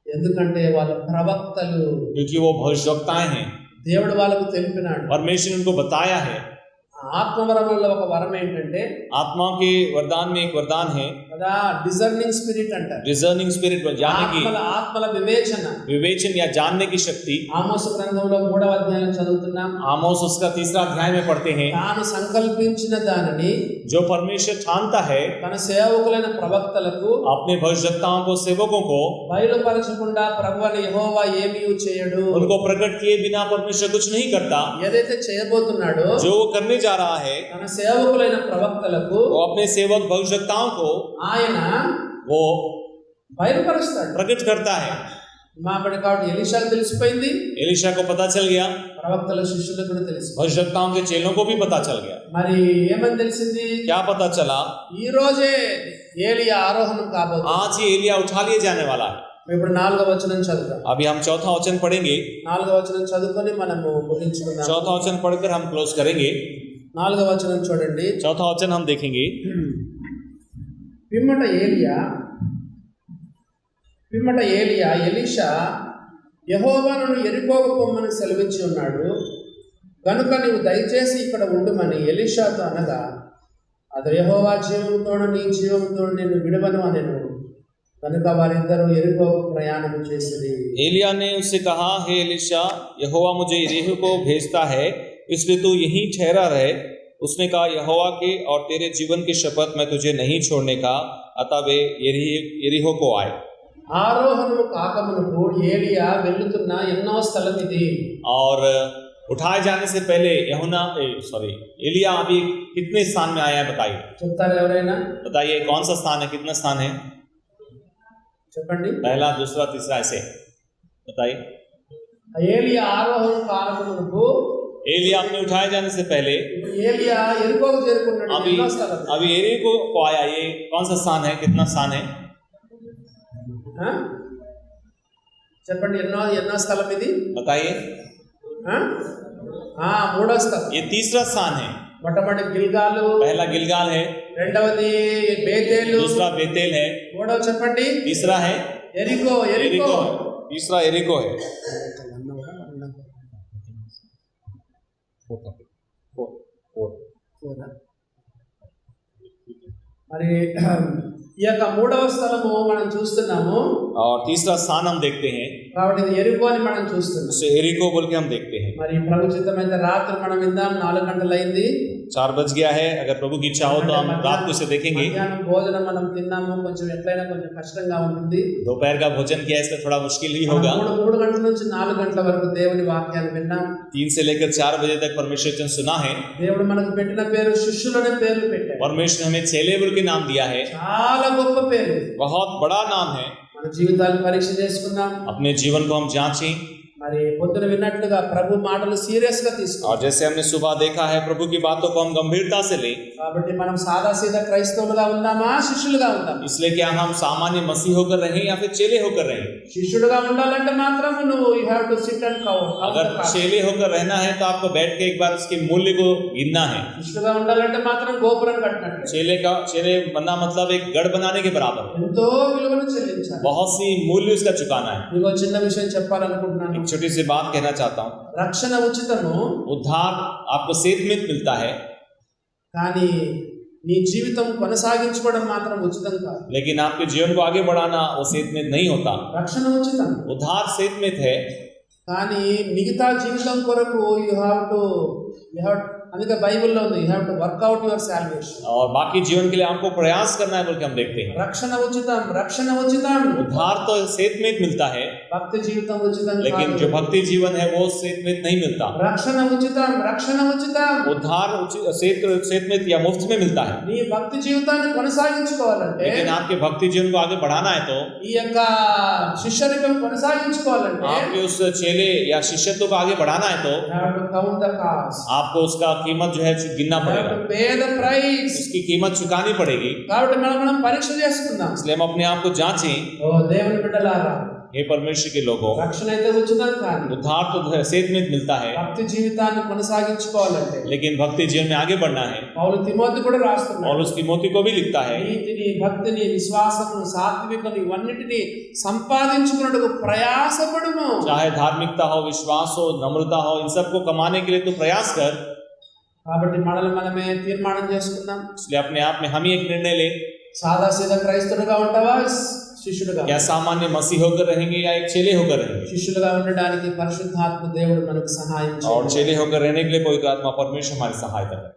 ఎందుకంటే వాళ్ళ ప్రవక్తలు, क्योंकि वो भविष्यवक्ताएं हैं, దేవుడు వాళ్ళకు తెలిపినాడు. परमेश्वर ने उनको बताया है। ఆత్మవరంలో ఒక వరం ఏంటంటే, आत्मा के वरदान में एक वरदान है, కదా డిజర్నింగ్ స్పిరిట్ అంటారు. डिजर्निंग स्पिरिट, जानने ఆత్మల వివేచన, की विवेचन या जानने की शक्ति. ఆమోసు గ్రంథంలో 3వ అధ్యాయంలో చదువుతున్నాం. आमोस उसका 3रा अध्याय में पढ़ते हैं, తాను సంకల్పించిన దానిని जो परमेश्वर ठानता है తన సేవకులైన ప్రవక్తలకు अपने भविष्यवक्ताओं को, सेवकों को బయలుపరచకుండా ప్రభువైన యెహోవా ఏమీ చేయడు. उनको प्रकट किए बिना परमेश्वर कुछ नहीं करता. ఏదైతే చేయబోతున్నాడో जो वो करने जा रहा है, తన సేవకులైన ప్రవక్తలకు वो अपने सेवक भविष्यवक्ताओं को ఆయన वो బయలుపరుస్తాడు, प्रकट करता है. మాపడి కాబట్టి ఎలీషాకు తెలిసిపోయింది, एलीशा को पता चल गया, ప్రవక్తల శిష్యులకు కూడా తెలిసిపోయింది. भविष्यवक्ताओं के चेलों को भी पता चल गया. మరి ఏమని తెలిసింది? क्या पता चला? ఈ రోజే ఏలియా ఆరోహణం కాబోతుంది. आज ही एलिया उठा लिए जाने वाला है. ఇప్పుడు 4వ వచనం చదువుతాం. अभी हम चौथा वचन पढ़ेंगे. 4వ వచనం చదువుకొని మనము ముగించుకుందాం. चौथा वचन पढ़कर हम क्लोज करेंगे. 4వ వచనం చూడండి. चौथा वचन हम देखेंगे. పిమ్మట ఏలియా ఎలీషా యెహోవా నన్ను యెరికోకు పొమ్మని సెలవించి ఉన్నాడు గనుక నీవు దయచేసి ఇక్కడ ఉండుమని ఎలీషాతో అనగా, అది యెహోవా జీవముతోను నీ జీవముతోను నిన్ను విడువను అనెను. కనుక వారిద్దరూ యెరికోకు ప్రయాణం చేసిరి. एलिया ने उससे कहा, हे एलीशा, यहोवा मुझे यरीहो को भेजता है, इसलिए तू यहीं ठहरा रहे. उसने कहा, यहोवा के और तेरे जीवन की शपथ मैं तुझे नहीं छोड़ने का. अतः वे यरीहो को आए. ఆరోహణము కాకమునకు ఏలియా వెళ్తున్న ఎన్నో స్థలం ఇది. और उठाए जाने से पहले एलिया अभी कितने स्थान में आया है बताइए. చెప్తారు ఎవరైనా? बताइए कौन सा स्थान है, कितना स्थान है? చెప్పండి. पहला, दूसरा, तीसरा, ऐसे बताइए. ఏలియా ఆరోహణం కాకమునకు एलिया अपने उठाए जाने से पहले ఏలియా యెరికోకు చేరుకున్నాడు. अभी ఎన్నో స్థలం? अभी यरीहो को आया. ये कौन सा स्थान है, कितना स्थान है? చెప్పండి. ఎన్నో స్థలం ఇది? बताइए. 3వ స్థలం. ये तीसरा स्थान है. మొట్టమొదటి గిల్గాలు, पहला गिलगाल है, రెండవది బేతేలు, दूसरा बेतेल है, మూడవ చెప్పండి तीसरा है యెరికో. यरीहो है, तीसरा यरीहो है. మరి ఈ యొక్క 3వ స్థలము మనం చూస్తున్నాము. और तीसरा स्थान हम देखते हैं, కాబట్టి ఇది యెరికో అని మనం చూస్తున్నాం. उसे यरीहो बोल के हम देखते हैं. మరి ప్రభు చిత్తమైతే రాత్రి మనం విందాం. 4 గంటలైంది. 4 बज गया है. अगर प्रभु की इच्छा हो तो हम रात को इसे देखेंगे. మధ్యాహ్నం భోజనం మనం తిన్నాము. కొంచెం ఎట్లయినా కొంచెం కష్టంగా ఉంటుంది. दोपहर का भोजन किया, इसका थोड़ा मुश्किल ही होगा. 3 గంటల నుంచి 4 గంటల వరకు దేవుని వాక్యాన్ని విన్నాం. 3 से लेकर 4 बजे तक परमेश्वर वचन सुना है. దేవుడు మనకు పెట్టిన పేరు శిష్యులనే పేర్లు పెట్టాడు. परमेश्वर हमें चेले बोल के नाम दिया है. చాలా గొప్ప పేరు. बहुत बड़ा नाम है. మన జీవితాలను పరీక్ష చేసుకుందాం. अपने जीवन को हम जांचें. మరి పొద్దున విన్నట్లుగా ప్రభు మాటలు సీరియస్ గా తీసుకోవాలి. और जैसे हमने सुबह देखा है, प्रभु की बातों को हम गंभीरता से लें. కాబట్టి మనం సాదా సీదా క్రైస్తవులుగా ఉందామా, శిష్యులుగా ఉందామా? इसलिए क्या हम सामान्य मसीह होकर रहें या फिर चेले होकर रहें? శిష్యుడుగా ఉండాలంటే మాత్రం నువ్వు you have to SIT and count. अगर चेले होकर रहना है तो आपको बैठ के एक बार उसके मूल्य को गिनना है. శిష్యుడుగా ఉండాలంటే మాత్రం గోపురం కట్టినట్టు चेले बनना मतलब एक गढ़ बनाने के बराबर है. ఎంతో విలువను చెల్లించాలి. बहुत सी मूल्य उसका चुकाना है. నీకు చిన్న విషయం చెప్పాలనుకుంటున్నాను. एक छोटी सी बात कहना चाहता हूँ. రక్షణ ఉచితము, उद्धार आपको सेध में मिलता है, కానీ నీ జీవితం కొనసాగించుకోవడం మాత్రం ఉచితం కాదు. लेकिन आपके जीवन को आगे बढ़ाना वो सेध में नहीं होता. రక్షణ ఉచితం, उद्धार सेध में है, కానీ మిగతా జీవితం కొరకు యు హావ్ అందుకే బైబిల్లో ఉంది, you have to work out your salvation. और बाकी जीवन के लिए आपको प्रयास करना है बोल के हम देखते हैं. రక్షణ ఉచితం. उद्धार तो सेध में मिलता है, భక్తి జీవితం ఉచితం लेकिन కాదు. जो भक्ति जीवन है वो सेध में नहीं मिलता. రక్షణ ఉచితం. उद्धार सेध में या मुफ्त में मिलता है. నీ భక్తి జీవితాన్ని కొనసాగించుకోవాలంటే, लेकिन आपके भक्ति जीवन को आगे बढ़ाना है तो, ఈ యొక్క శిష్యరికం కొనసాగించుకోవాలంటే, आपके उस चेले या शिष्यत्व को आगे बढ़ाना है तो you have to count the cost. आपको उसका कीमत जो है गिनना You have पड़ेगा. to pay the price. उसकी कीमत चुकानी पड़ेगी. కాబట్టి మనం పరీక్ష చేసుకుందాం. इसलिए हम अपने आप को जांचें. ఓ దేవుని బిడ్డలారా, हे परमेश्वर के लोगों, రక్షణ అయితే ఉచితం కానీ उद्धार तो सेध में मिलता है, భక్తి జీవితాన్ని కొనసాగించుకోవాలంటే लेकिन भक्ति जीवन में आगे बढ़ना है. పౌలు తిమోతి కూడా రాస్తున్నాడు. और उस तिमोथी को भी लिखता है, నీతిని, భక్తిని, విశ్వాసమును, సాత్వికను ఇవన్నిటిని సంపాదించుకున్నట్టుకు ప్రయాసపడుము. चाहे धार्मिकता हो, विश्वास हो, नम्रता हो, इन सब को कमाने के लिए तो प्रयास कर. కాబట్టి మనల్ని మనమే తీర్మానం చేసుకుందాం. इसलिए अपने आप में हम ही एक निर्णय ले. సాదా సీదా క్రైస్తవులుగా ఉంటావా, శిష్యుడుగా? क्या सामान्य मसीह होकर रहेंगे या एक चेले होकर रहेंगे? శిష్యులుగా ఉండడానికి పరిశుద్ధాత్మ దేవుడు మనకు సహాయం और చేయాలి. चेले होकर रहने के लिए पवित्र आत्मा परमेश्वर हमारी सहायता करे.